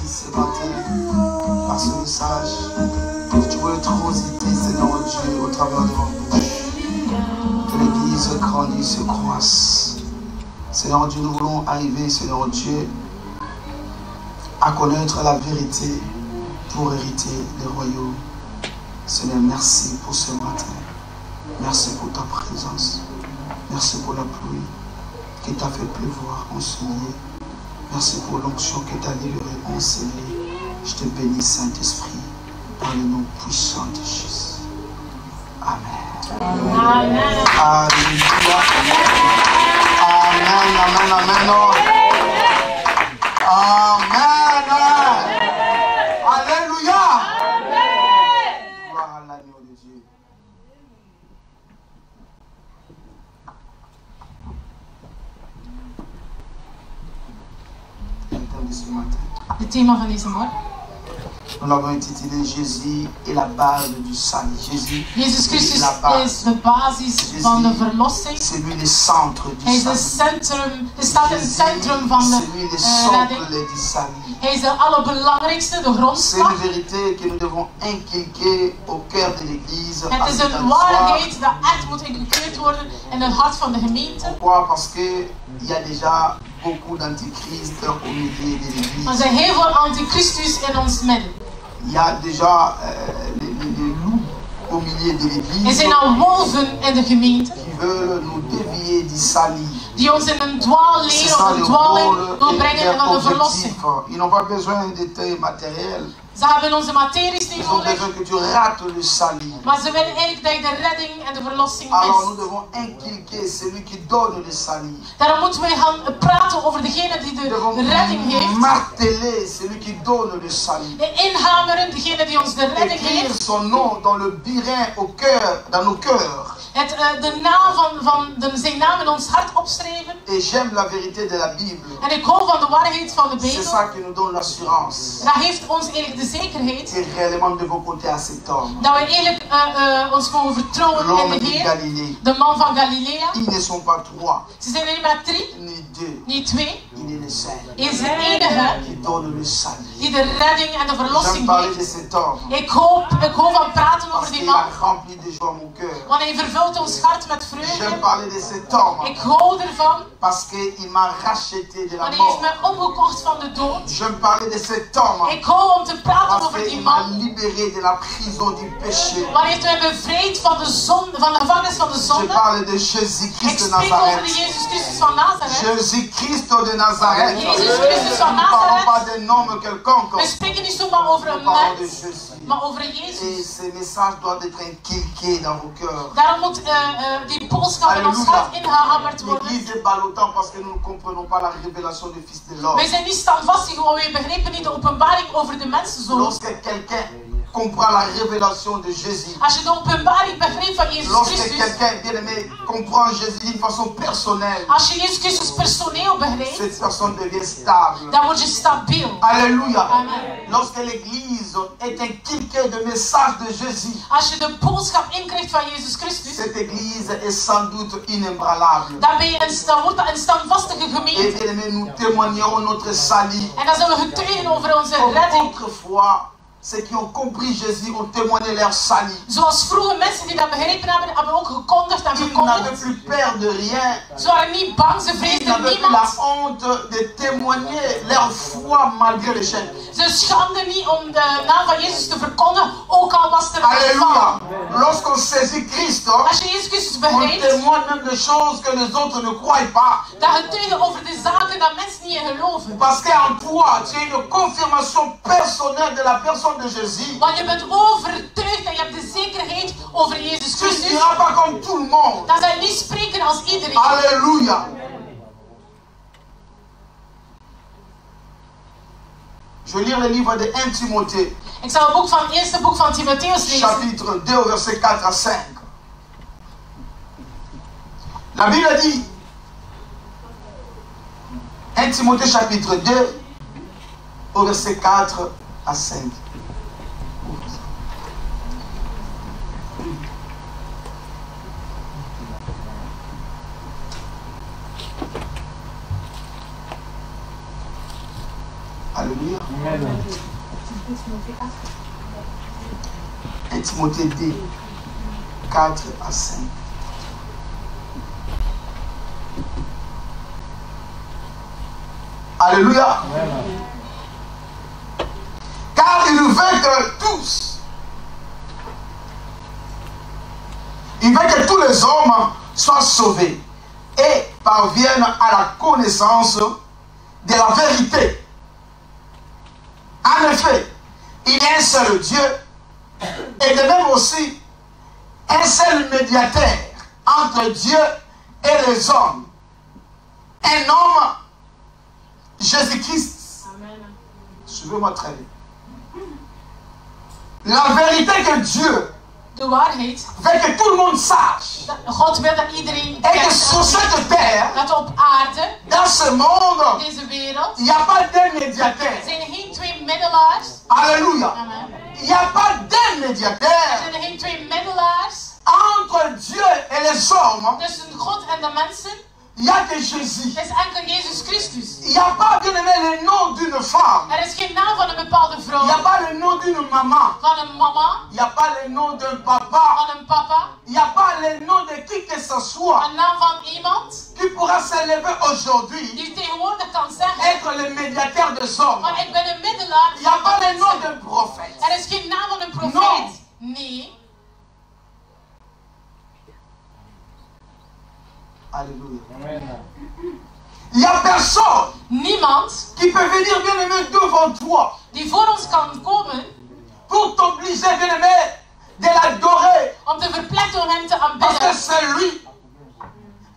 ce matin par ce message. Que tu veux transiter, Seigneur Dieu, au travers de nos bouches. Que l'Église grandisse et croisse. Seigneur Dieu, nous voulons arriver, Seigneur Dieu, à connaître la vérité pour hériter les royaumes. Seigneur, merci pour ce matin. Merci pour ta présence. Merci pour la pluie qui t'a fait pleuvoir en ce lieu. Merci pour l'onction qui t'a libéré en ce lieu. Je te bénis, Saint-Esprit, dans le nom puissant de Jésus. Amen. Amen. Alléluia. Amen, amen, amen. Amen. Alléluia. Gloire à l'agneau de Dieu. Le thème de ce matin. Het thema van deze morgen. Nous l'avons intitulé Jésus est la base du salut. Jésus Jezus est la Christus base. is de basis van de verlossing. C'est lui le centre du Hij is de salut. centrum, hij staat in het centrum van C'est de lui le redding. socle du salut. Hij is de allerbelangrijkste, de C'est grondslag. une vérité que nous devons inculquer au cœur de l'Église. Het is een waarheid dat echt moet inculkeerd worden in het hart van de gemeente. Pourquoi? Parce qu'il y a déjà beaucoup d'antichrists au milieu de l'Église. Er zijn heel veel antichristus in ons midden. Il y a déjà les loups au milieu de Er l'Église zijn al wolven in de gemeente qui veulent nous dévier du salut. die ons in een C'est dwaalleer ça of le een dwaaling rôle wil et brengen leur en de objectif. verlossing. Ils n'ont pas besoin de tes matériels. Ze hebben onze materies niet Ils ont nodig, besoin que tu rates le salut. maar ze willen eigenlijk dat je de redding en de verlossing Alors nous mist. devons inculquer celui qui donne le salut. Daarom moeten wij gaan praten over degene die Nous de devons redding heeft. marteler celui qui donne le salut. En inhameren degene die ons de redding Écrire heeft. son nom dans le burin au cœur, dans nos cœurs. De naam van zijn naam in ons hart opschrijven. Et j'aime la vérité de la Bible. En ik hou van de waarheid van de C'est Bijbel. ça qui nous donne l'assurance. Dat geeft ons eigenlijk de zekerheid Et réellement nous devons compter à cet homme. dat we eigenlijk ons mogen vertrouwen in L'homme de de Heer. Galilée. De man van Galilea. Ils ne sont pas trois, Ze zijn er niet maar 3, ni deux. niet 2. Il est le seul Hij is de enige qui donne le salut. die de redding en de J'aime verlossing parler de heeft. cet homme. Ik hou van praten Parce over die qu'il man. a rempli de joie mon cœur. Want hij vervult ons hart met J'aime vreugde. parler de cet homme. Ik hou ervan. Parce qu'il m'a racheté de la Want hij heeft mort. mij opgekocht van de dood. J'aime parler de cet homme. Ik hou om te praten Parce over die qu'il m'a man. libéré de la prison du péché. Want hij heeft mij bevrijd van de zonde, van de gevangenis van de Je zonde. parle de Ik Jésus-Christ de spreek over de Nazareth. Jezus Christus van Nazareth. Jésus-Christ de Nazareth. Jésus Christus van Nous ne parlons Nazareth. pas d'un homme quelconque. We spreken niet zomaar over Nous een parlons de mens, Jésus. maar over Et Jezus. ces messages doivent être inculqués dans vos cœurs. Daarom moet die boodschap in ons Alléluia. hart ingehamerd worden. L'Église est ballottant parce que nous ne comprenons pas la révélation du Fils de l'homme. Wij zijn niet standvastig, want wij begrijpen niet de openbaring over de mensenzoon. Lorsque quelqu'un comprend la révélation de Jésus, Als je de openbaring begrijpt van Jezus lorsque Christus, quelqu'un, bien aimé, comprend Jésus d'une façon personnelle, als je Jezus Christus personeel begrijpt, cette personne devient stable. dan word je stabiel. Alléluia. Amen. Lorsque l'Église est inculquée de message de Jésus, Als je de boodschap inkrijgt van Jezus Christus, cette Église est sans doute inébranlable. dan wordt dat een standvastige Et gemeente. bien aimé, nous témoignerons notre salut. En dan zullen we getuigen over onze Comme redding. autrefois, ceux qui ont compris Jésus ont témoigné leur salut. Zoals vroeger mensen die dat begrepen hebben, hebben ook gekondigd en Ils n'avaient verkondigd. plus peur de rien. Ze waren niet bang, ze Ils vreesden n'avaient plus la niemand. honte de témoigner leur foi malgré l'échec. Ze schamden niet om de naam van Jezus te verkondigen, ook al was er een Alléluia. geval. Lorsqu'on saisit Christ, Als je Jezus Christus on begrijpt, témoigne même des choses que les autres ne croient pas. dan getuigen over de zaken dat mensen niet in geloven. Parce qu'en toi, tu as une confirmation personnelle de la personne de Jésus. Want je bent overtuigd en je hebt de zekerheid over Jezus Tu ne Christus. diras pas comme tout le monde. Dan zal je niet spreken als iedereen. Alléluia. Je lis le livre de 1 Timothée, Ik zal het eerste boek van Timotheus lezen. chapitre 2, verset 4 à 5. La Bible dit, 1 Timothée chapitre 2, au verset 4 à 5. Alléluia. Alléluia. 1 Timothée 2, 4 à 5. Alléluia. Car il veut que tous, il veut que tous les hommes soient sauvés et parviennent à la connaissance de la vérité. En effet, il y a un seul Dieu et de même aussi un seul médiateur entre Dieu et les hommes. Un homme, Jésus-Christ. Suivez-moi très bien. La vérité que Dieu De waarheid. veut que tout le monde sache. God wil dat iedereen Et que kent. sur cette terre, Dat op aarde, dans ce monde, in deze wereld, il n'y a pas d'un médiateur. zijn er geen twee middelaars. Alléluia. Amen. Il n'y a pas d'un médiateur Zijn er geen twee middelaars entre Dieu et les hommes. tussen God en de mensen. Il n'y a que Jésus. Het is enkel Jezus Christus. Il n'y a pas, bien aimé, le nom d'une femme. Er is geen naam van een bepaalde Il vrouw, n'y a pas le nom d'une maman. van een mama, Il n'y a pas le nom d'un papa. van een papa, Il n'y a pas le nom de qui que ce soit een naam van iemand qui pourra s'élever aujourd'hui, die tegenwoordig kan zeggen être le médiateur des hommes. van ik ben een middelaar Il n'y a van pas de le nom mensen. d'un prophète. Er is geen naam van een Non. profeet. Nee. Alléluia. Il n'y a personne Niemand qui peut venir, bien aimé, devant toi die voor ons kan komen pour t'obliger, bien aimé, de l'adorer. om te verpletten om hem te Parce que aanbidden. c'est lui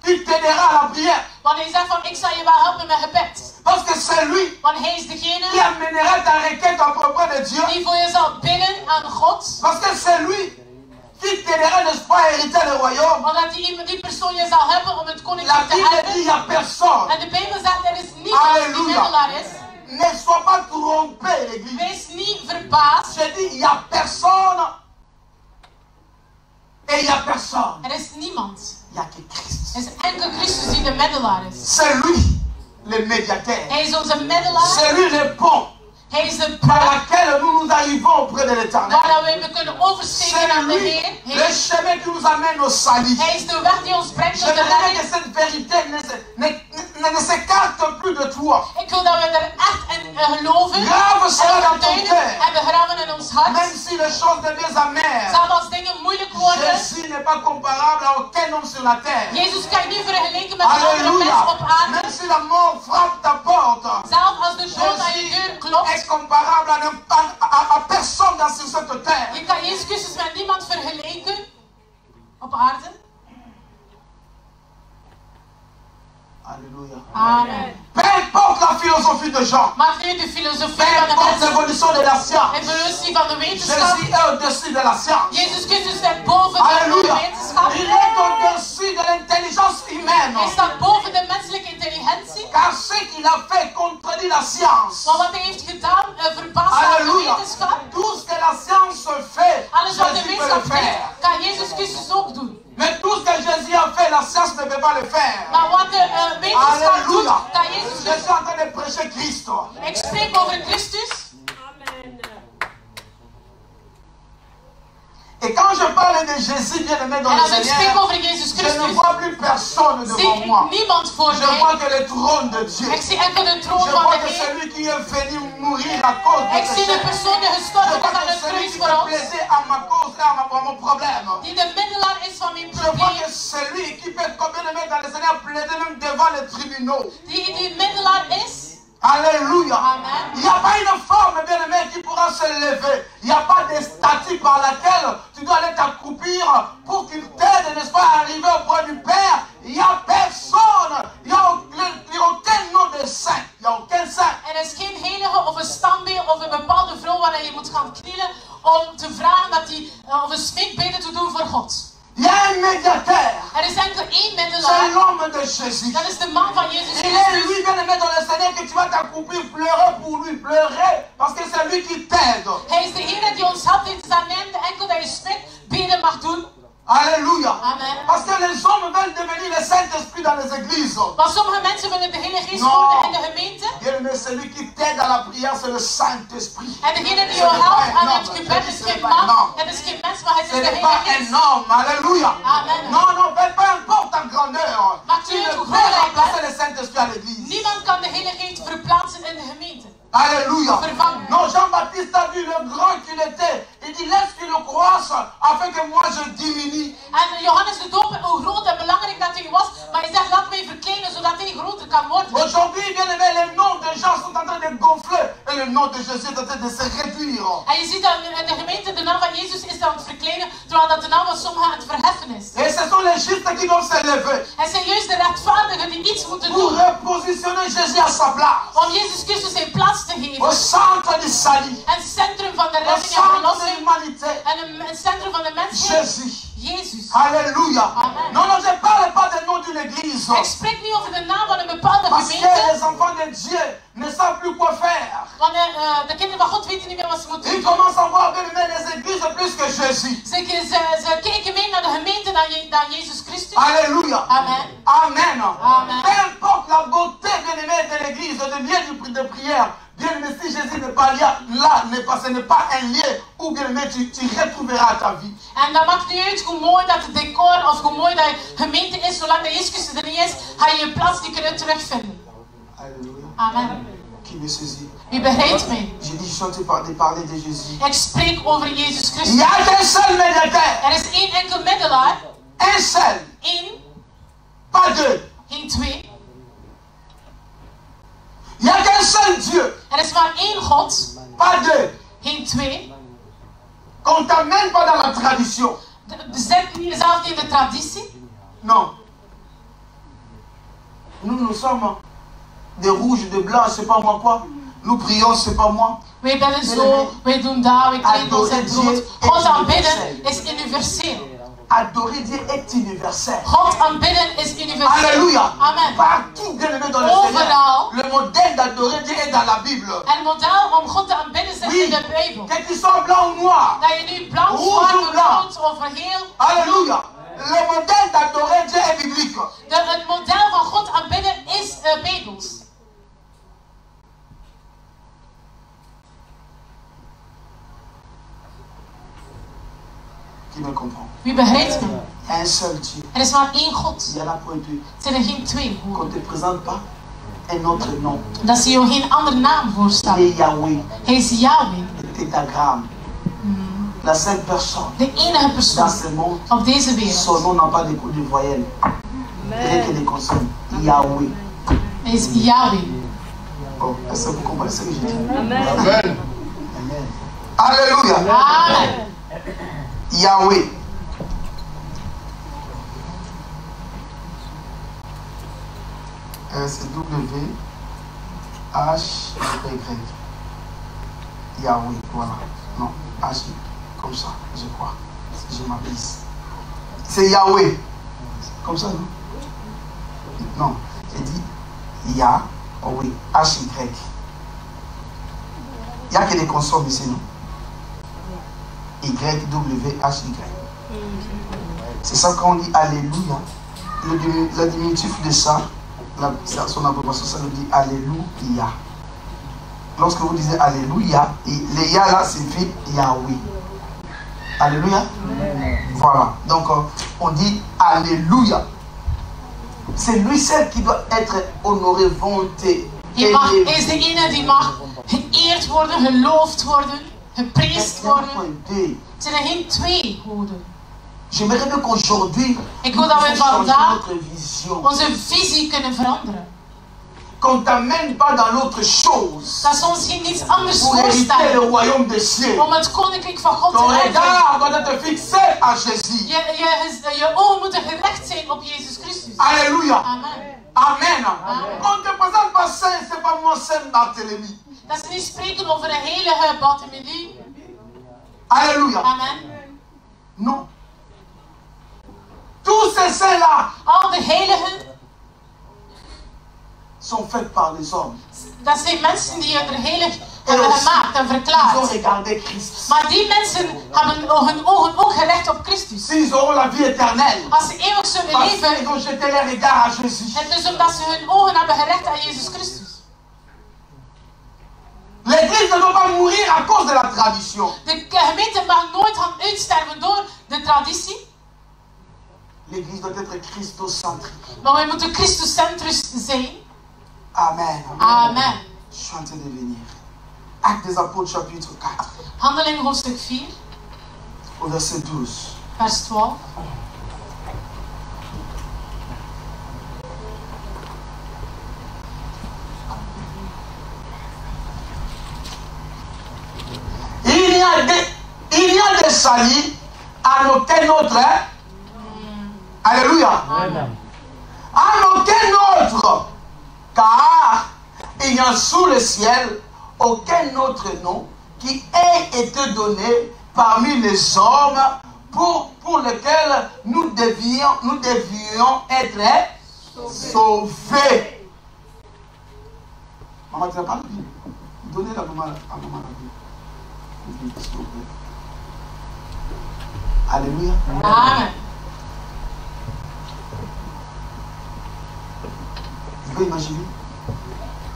qui t'aidera à la prière. Want hij zegt van ik zal je wel helpen met gebed. Parce que c'est lui Want hij is qui degene amènera ta requête auprès de Dieu. die voor je zal bidden aan God. Parce que c'est lui qui t'aidera, n'est-ce pas, à hériter le royaume. Want die persoon je zal helpen om het La koninkrijk te Bible dit, hebben. il n'y a personne. En de Bijbel zegt er is niemand die Alléluia. middelaar is. Ne sois pas trompé, l'église. Wees niet verbaasd. J'ai dit, il n'y a personne. Et il n'y a personne. Er is niemand. Il n'y a que Christ. Er is enkel Christus die de middelaar is. C'est lui, le médiateur. Hij is onze middelaar. C'est lui le pont Hij is de par brug laquelle nous arrivons auprès de l'éternel. waar we kunnen oversteken C'est naar de lui Heer. le chemin qui nous amène au salut. Hij is de weg die ons brengt Je tot de voudrais redding. que cette vérité ne s'écarte plus de toi. Ik wil dat we er echt in geloven. Grave En cela dans ton getuigen cœur. en begraven in ons hart. Même si les choses deviennent amères, Zelfs als dingen moeilijk worden. Jésus n'est pas comparable à aucun homme sur la terre. Jezus kan je niet vergelijken met een andere Alléluia. mens op aarde. Même si la mort frappe ta porte, Zelfs als de dood aan je Jésus deur klopt. est comparable à personne dans sur cette terre. Je kan Jezus Christus met niemand vergelijken op aarde. Alléluia. Amen. Peu importe la philosophie de gens, Maar nu de filosofie peu van de importe mensen, l'évolution de la science, evolutie van de wetenschap. Jésus est au-dessus de la science. Jezus Christus staat boven de Alléluia. wetenschap. Il est au-dessus de l'intelligence humaine. Hij staat boven de menselijke intelligentie. Car ce qu'il a fait contredit la science. Maar wat hij heeft gedaan, verbaast aan de Alléluia. wetenschap. Tout ce que la science fait, Alles wat de Jésus peut wetenschap le faire. doet, kan Jezus Christus ook doen. Mais tout ce que Jésus a fait, la science ne peut pas le faire. Maar wat de wetenschap doet, Alléluia. kan Jezus Je Christus. suis en train de prêcher Christ. Ik spreek over Christus. Et quand je parle de Jésus bien-aimé dans En le als ik spreek Seigneur, over Jezus je ne Christus, vois plus personne zie devant ik moi. niemand voor Je mij. vois que le trône de Dieu. Ik zie enkel de troon Je van vois de que Heer. celui qui est venu mourir à cause de Ik zie de péché. persoon die Je gestorven vois is aan que het celui kruis qui voor peut ons. plaider à ma cause et à mon problème. Die de middelaar is van mijn Je vois que probleem. celui qui peut, combien de mettre dans le Seigneur, plaider même devant les tribunaux. Die middelaar is. Alléluia. Amen. Il n'y a pas une femme bien-aimée qui pourra se lever. Il n'y a pas de statue par laquelle tu dois aller t'accroupir pour qu'il t'aide, n'est-ce pas, à arriver auprès du Père. Il n'y a personne. Il n'y a aucun nom de saint. Il n'y a aucun saint. Er is geen heilige of een standbeeld of een bepaalde vrouw waar je moet gaan knielen om te vragen dat hij of een smeekbede te doen voor God. Il y a un médiateur. Er is enkel één C'est middelaar. l'homme de Jésus. Dat is de man van Jezus Il est Christus. lui bien-aimé dans le Seigneur que tu vas t'accroupir, pleurer pour lui, pleurer parce que c'est lui qui t'aide. Hij is de Heer die ons helpt. Het is aan hem enkel dat je spreekt, beden mag doen. Alléluia. Amen. Parce que les hommes veulent devenir le Saint-Esprit dans les églises. Want sommige mensen willen de Heilige Geest worden in de gemeente. Bien-aimé, celui qui t'aide à la prière, c'est le Saint-Esprit. En degene die jou helpt aan het gebed is geen man, het is geen mens, maar het Ce is de n'est pas Heilige Geest. un homme. Alléluia. Amen. Non, non, peu importe ta grandeur. Maakt Tu u ne uit hoe peux groot hij remplacer bent. le Saint-Esprit à l'église. Niemand kan de Heilige Geest verplaatsen in de gemeente. Alléluia. Vervangen. Non, Jean-Baptiste a vu le grand qu'il était. Il dit, laisse qu'il le croisse afin que moi je diminue. En Johannes de Doper, hoe groot en belangrijk dat hij was, maar hij zegt, laat mij verkleinen zodat hij groter kan worden. Aujourd'hui, bien aimé, les noms de gens sont en train de gonfler et le nom de Jésus est en train de se réduire. En je ziet dat in de gemeente de naam van Jezus is aan het verkleinen, terwijl dat de naam van sommigen aan het verheffen is. Et ce sont les justes qui doivent se lever Het zijn juist de rechtvaardigen die iets moeten pour doen repositionner Jésus à sa place. om Jezus Christus zijn plaats te geven. Au centre du salut, Het centrum van de au redding en centre de verlossing l'humanité, en het centrum van de mensheid. Jésus. Jezus. Alléluia. Amen. Non, non, je ne parle pas du nom d'une église. Ik spreek niet over de naam van een bepaalde Parce que gemeente, les enfants de Dieu ne savent plus quoi faire. want de kinderen van God weten niet meer wat ze moeten Ils doen. commencent à voir bien aimé les églises plus que Jésus. Ze kijken meer naar de gemeente dan Jezus Christus. Alléluia. Amen. Amen. Amen. Peu importe la beauté bien aimé de l'église, de lieu de prière. Bien aimé, si Jésus n'est pas là, ce n'est pas un lieu où bien aimé tu retrouveras ta vie. En dat maakt niet uit hoe mooi dat het decor of hoe mooi dat je gemeente is, zolang de Jezus Christus er niet is, ga je je plaats die kunnen terugvinden. Alléluia. Amen. Qui me saisit? Wie begrijpt mij? J'ai dit, je suis en train de parler de Jésus. Ik spreek over Jezus Il Christus. n'y a qu'un seul médiateur. Er is één enkel middelaar. Un seul. Eén, Pas deux. geen twee. Il n'y a qu'un seul Dieu. Er is maar één God. Pas deux. Geen twee. Qu'on t'amène pas dans la tradition. Zet niet jezelf niet in de traditie. Non. Nous sommes des rouges, des blancs, je sais pas moi quoi. Nous prions, c'est pas moi. Wij bidden zo, wij doen dat, wij kleden ons in het rood. God aanbidden is universeel. Adorer Dieu est universel. God aanbidden is universeel. Alléluia. Amen. Partout bien aimé dans le Overal. Seigneur. Le modèle d'adorer Dieu est dans la Bible. Het model om God te aanbidden zit Oui. in de Bijbel. Que tu sois blanc ou noir. Dat je nu blank, Rouge zwart ou of blanc. rood of geel. Alléluia. Le modèle d'adorer Dieu est biblique. Het model van God aanbidden is Bijbels. Qui me comprend? Wie begrijpt me? Il y a un seul Dieu. Er is maar één God. Il y en a point deux. Het zijn er geen twee. Qu'on ne te présente pas un autre nom. Dat ze jou geen andere naam Il voorstellen. est Yahweh. Hij is Yahweh. Le tétragramme. La seule personne De enige dans persoon ce monde. op deze Son wereld. nom n'a pas de voyelles. Rien que des consonnes. Yahweh. Hij is Yahweh. Oh, est-ce que vous comprenez ce que je dis? Amen. Amen. Alléluia. Amen. Yahweh. C'est W-H-Y. Yahweh, voilà. Non, H, comme ça, je crois. Si je m'abuse. C'est Yahweh. Comme ça, non? Non, j'ai dit Yahweh. H-Y. Il n'y a que des consonnes ici, non? Y-W-H-Y. C'est ça quand on dit Alléluia. Le diminutif de ça, son abréviation, ça veut dire Alléluia. Lorsque vous disiez Alléluia, le Ya là signifie Yahweh. Alléluia. Voilà. Donc on dit Alléluia. C'est lui seul qui doit être honoré, vanté. Je is de ene die mag geëerd worden, geloofd worden, gepreest worden. Het zijn er geen twee goden. J'aimerais bien qu'aujourd'hui, Ik wil dat we vandaag notre vision. onze visie kunnen veranderen. Qu'on ne t'amène pas dans l'autre chose. Dat ze ons geen niets anders Pour hériter le voorstellen. royaume des cieux. Om het koninkrijk van God Ton te erven. regard doit être fixé à Jésus. Je ogen moeten gericht zijn op Jezus Christus. Alléluia. Amen. Amen. On ne te présente pas Saint, c'est pas moi Saint Barthélemy. Dat ze niet spreken over een heilige Barthélemy. Alléluia. Amen. Non. Tous ces saints-là Al de heiligen, sont faits par les hommes. dat zijn mensen die er heilig hebben gemaakt en Ils ont verklaard. regardé Christ. Maar die mensen hebben hun ogen ook gericht op Christus. S'ils auront la vie éternelle, Als ze eeuwig zullen parce qu'ils leven, ont jeté leur regard à Jésus. het is omdat ze hun ogen hebben gericht aan Jezus Christus. L'église ne doit pas mourir à cause de la tradition. De gemeente mag nooit gaan uitsterven door de traditie. L'église doit être christocentrique. Maar wij moeten Christuscentrisch zijn. Amen. Amen. Je suis en train de venir. Actes des Apôtres chapitre 4, Handelingen hoofdstuk 4, au verset 12. vers 12. Il n'y a des salis à aucun autre. Hein? Alléluia. Amen. À aucun autre. Car il n'y a sous le ciel aucun autre nom qui ait été donné parmi les hommes pour lequel nous devions être sauvés. Maman, tu n'as pas la Bible. Donnez la maman à maman la Bible. S'il vous plaît. Alléluia. Amen. Vous pouvez imaginer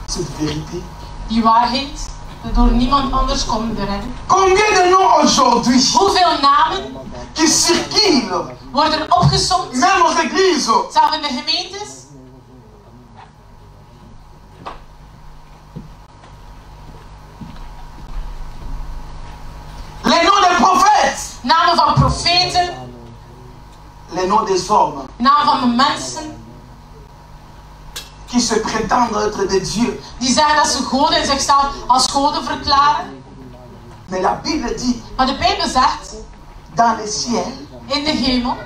cette vérité. Die waarheid, door niemand anders komt erin. Combien de noms aujourd'hui Hoeveel namen qui circulent, worden er opgesomd, même aux églises, zelfs in de gemeentes? les noms des prophètes, Namen van profeten, les noms des hommes namen van de mensen qui se prétendent être des dieux. die zeggen dat ze goden in zichzelf als goden verklaren. Mais la Bible dit, Maar de Bijbel zegt, dans les ciels, in de hemel,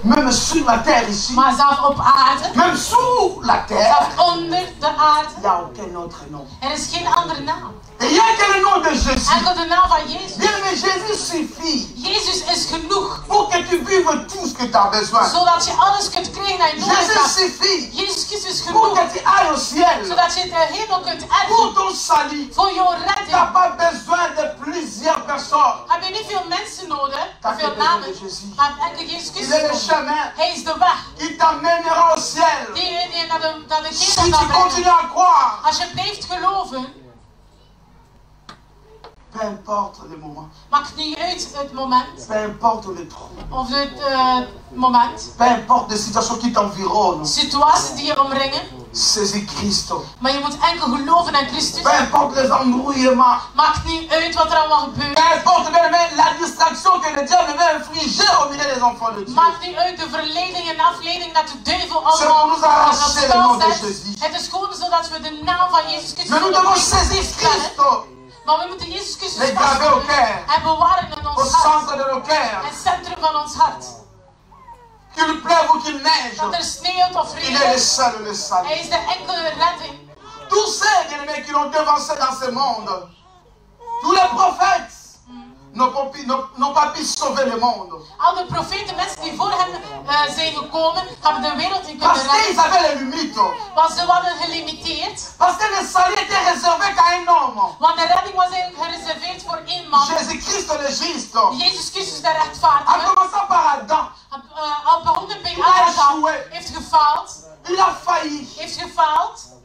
même sur la terre ici, maar zelfs op aarde, même sous la terre, zelfs onder de aarde, il n'y a aucun autre nom. er is geen andere naam. Et il n'y a que le nom de Jésus. Enkel de naam van Jezus. Bien, mais Jésus suffit Jezus is genoeg, pour que tu vives tout ce que tu as besoin. zodat je alles kunt krijgen dat je nodig Jésus hebt. suffit Jezus Christus is pour genoeg, que tu ailles au ciel. zodat je de hemel kunt Pour erven. ton salut, Voor jouw tu n'as redding pas besoin de plusieurs personnes. heb je niet veel mensen nodig, T'as veel besoin namen, de Jésus. maar enkel Jezus Il est le Christus. chemin Hij is de weg qui t'amènera au ciel. die je naar de Si hemel tu kan brengen. continues à croire, Als je blijft geloven, peu importe le moment, maakt niet uit het moment peu importe le trou, of het moment, peu importe les situations qui t'environnent, situaties die je omringen, saisis Christ. maar je moet enkel geloven in Christus. Peu importe les embrouillements, Maakt niet uit wat er allemaal gebeurt. peu importe même la distraction que le diable veut infliger au milieu des enfants de Dieu. Maakt niet uit de verleiding en afleiding dat de duivel C'est pour allemaal nous arracher le nom op spel de zet. Jésus. Het is gewoon zodat we de naam van Jezus Christus Mais nous op devons de saisir brief stellen. Christ Maar we moeten Jezus Christus Les graver au vasthouden cœur. en bewaren in au ons hart. centre de nos cœurs. Het centrum van ons hart. Qu'il pleuve ou qu'il neige, Dat er sneeuwt of il est le regent, seul, le salut. hij is de enkele redding. Tous ceux bien-aimés qui l'ont devancé dans ce monde, tous les prophètes n'ont pas pu sauver le monde. Al de profeten, mensen die voor hem zijn gekomen, hebben de wereld niet Parce kunnen qu'ils redden. avaient les limites. Want ze waren gelimiteerd. Parce que le salut était réservé qu'à un homme. Want de redding was eigenlijk gereserveerd voor één man. Jésus-Christ le juste. Jezus Christus de En rechtvaardige. commençant par Adam, Al begonnen bij a Adam, échoué. heeft gefaald. il a failli. Heeft gefaald.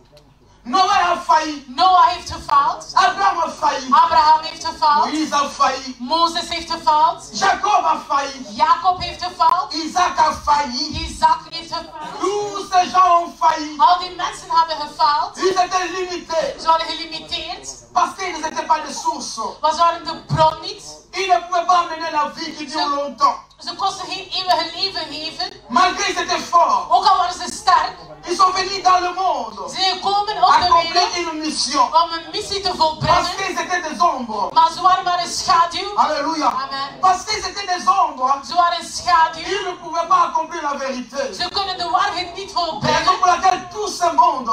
Noé a failli. Noah heeft gefaald. Abraham a failli. Abraham heeft gefaald. Moïse a failli. Mozes heeft gefaald. Jacob a failli. Jacob heeft gefaald. Isaac a failli. Isaac heeft gefaald. Tous ces gens ont failli. Al die mensen hebben gefaald. Ils étaient limités. Ze waren gelimiteerd. Parce qu'ils n'étaient pas de source. Want ze waren de bron niet. Ils ne pouvaient pas mener la vie qui dure longtemps. Ze konden geen eeuwige leven geven. Malgré qu'ils étaient forts, Ook al waren ze sterk. ils sont venus dans le monde Ze komen op de accomplir wereld une mission. om een missie te Parce volbrengen. qu'ils étaient des ombres. Maar ze waren maar een schaduw. Alléluia. Amen. Parce qu'ils étaient des ombres, Ze waren een schaduw. ils ne pouvaient pas accomplir la vérité. Ze kunnen de waarheid niet C'est la raison volbrengen. pour laquelle tout ce monde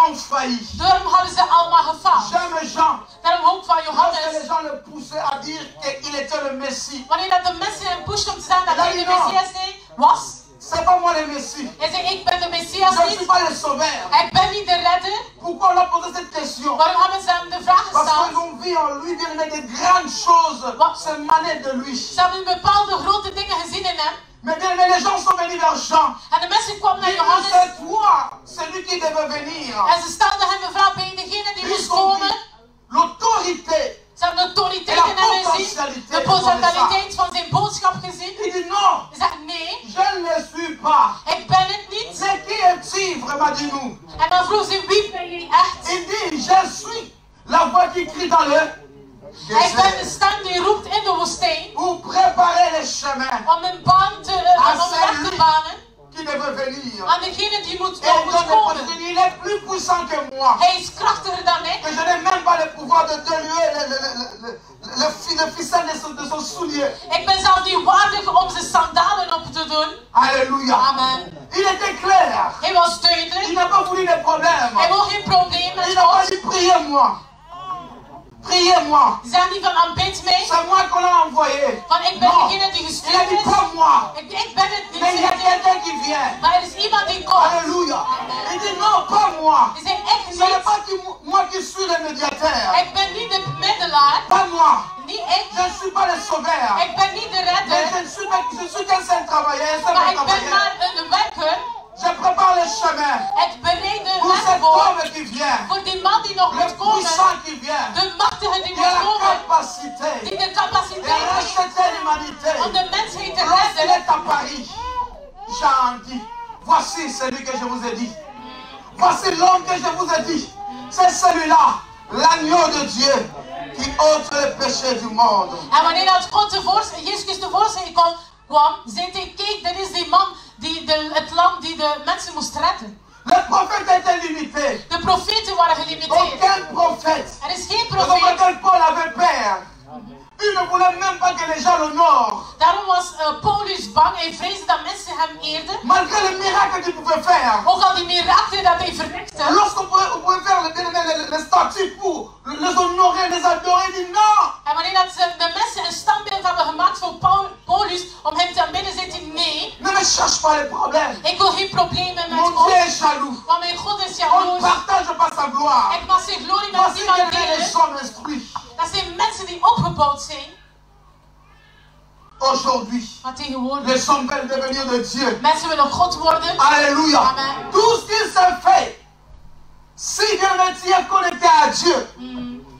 ont failli. Daarom hebben ze allemaal gefaald. J'aime Jean. Daarom ook van Lorsque les Johannes. gens le poussaient à dire qu'il était le Messie, Wanneer dat de mensen hem pushen om te zeggen dat hij de Messias was. c'est pas moi le Messie. Hij zei, ik ben de Messias Je ne suis niet. pas le sauveur. Ik ben niet de redder. Pourquoi on a posé cette question? Waarom hebben ze hem de vraag Parce que gesteld? l'on vit en lui, bien aimé, des grandes choses se maner de lui. Ze hebben bepaalde grote dingen gezien in hem. Mais bien aimé, les gens sont venus vers Jean. En de mensen kwamen naar Ils disent, Johannes. c'est toi, celui qui devait venir. En ze stelden hem de vraag, ben je degene die moest Ils ont komen? vu l'autorité. Ze hebben de autoriteit in hem gezien. De potentialiteit van zijn boodschap gezien. Il dit non, Hij zegt, nee, je ne le suis pas. ik ben het niet. Mais qui es-tu vraiment, dis-nous? En dan vroeg ze, wie ben je echt? Il dit, je suis la voix qui crie dans le Ik ben de désert. stem die roept in de woestijn. Pour préparer les chemins Om een baan te, om een weg te banen. qui devait venir. Aan degene die moet Et il donne komen. des il est plus puissant que moi. Hij is krachtiger dan ik. Que je n'ai même pas le pouvoir de délier le ficelle de son soulier. Ik ben zelf niet waardig om zijn sandalen op te doen. Alléluia. Amen. Il était clair. Hij was Il duidelijk. n'a pas voulu des problèmes. Hij wil geen probleem met Il n'a pas ons. dit priez-moi. Priez-moi. Ze zeggen niet van aanbid mij. C'est moi qu'on a envoyé. Van ik ben Non. degene die Il a gestuurd dit is. pas moi. Ik ben het niet. Mais il y a Ze zeggen, quelqu'un qui vient. maar er is iemand die komt. Alléluia. Il dit non, pas moi. Die zegt ik Ce n'est niet. pas moi qui suis le médiateur. Ik ben niet de middelaar. Pas moi. Niet ik. Je ne suis pas le sauveur. Ik ben niet de Mais redder. je suis qu'un seul travailleur. Un seul Maar ik ben travailleur. maar een werker. Je prépare le chemin Ik bereid de pour weg cet voor. homme qui vient. Voor die man die nog Le moet komen. puissant qui vient. De machtige die Qui a moet la komen. capacité Die de de capaciteit heeft racheter l'humanité. om de mensheid te Lorsqu'il redden. est à Paris, Jean dit, voici celui que je vous ai dit. Voici l'homme que je vous ai dit. C'est celui-là, l'agneau de Dieu, qui ôte le péché du monde. En wanneer dat God Jezus Christus tevoorschijn kwam, zei hij, kijk, dat is die man, het lam die de mensen moest redden. Le prophète était limité. De profeten waren gelimiteerd. Aucun prophète. Er is geen Dans profeet. lequel Paul avait peur. Il ne voulait même pas que les gens l'honorent. Daarom was Paulus bang. Hij vreesde dat mensen hem eerden. Malgré les miracles qu'il pouvait faire. Ook al die mirakelen dat hij verrichtte. Lorsqu'on pouvait faire les statues pour les honorer, les adorer, il dit non. En wanneer dat de mensen een standbeeld hebben gemaakt voor Paulus om hem te aanbidden, zei hij nee. Ne me cherche pas les problèmes. Ik wil geen problemen met Mon Dieu God. est jaloux. Want mijn God is On ne jaloers. partage pas sa gloire. Ik mag zijn glorie met Voici niemand bien les delen. hommes instruits. Dat zijn mensen die opgebouwd zijn. Aujourd'hui, Maar tegenwoordig. les hommes veulent devenir de Dieu. Mensen willen God worden. Alléluia. Amen. Tout ce qui s'est fait, si bien tu es connecté à Dieu,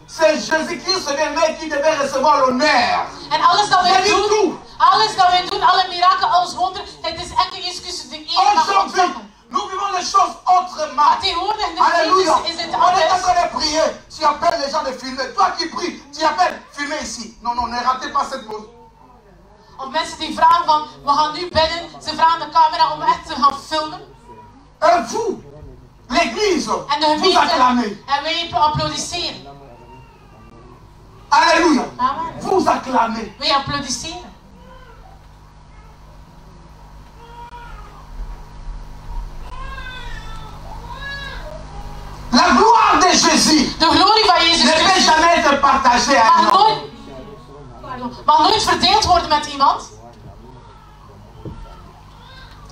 c'est Jésus-Christ bien-aimé qui devait recevoir l'honneur. En alles dat wij C'est doen, tout. alles dat wij doen, alle mirakelen, alles wonderen, het is enkel Jezus Christus de eer mag Aujourd'hui, ontvangen. nous vivons les choses autrement. Maar tegenwoordig in de Alléluia. Jezus is het On est en anders. train de prier. Tu appelles les gens de filmer. Toi qui pries, tu appelles, filmez ici. Non, non, ne ratez pas cette chose. Of mensen die vragen van, we gaan nu bidden, ze vragen de camera om echt te gaan filmen. Et vous, l'église, En de vous acclamez. gemeente, en wij applaudisseren. Alléluia. Amen. Vous acclamez. Wij applaudisseren. La gloire de Jésus De glorie van Jezus ne peut Christus jamais être partagée à mag nous. mag nooit verdeeld worden met iemand.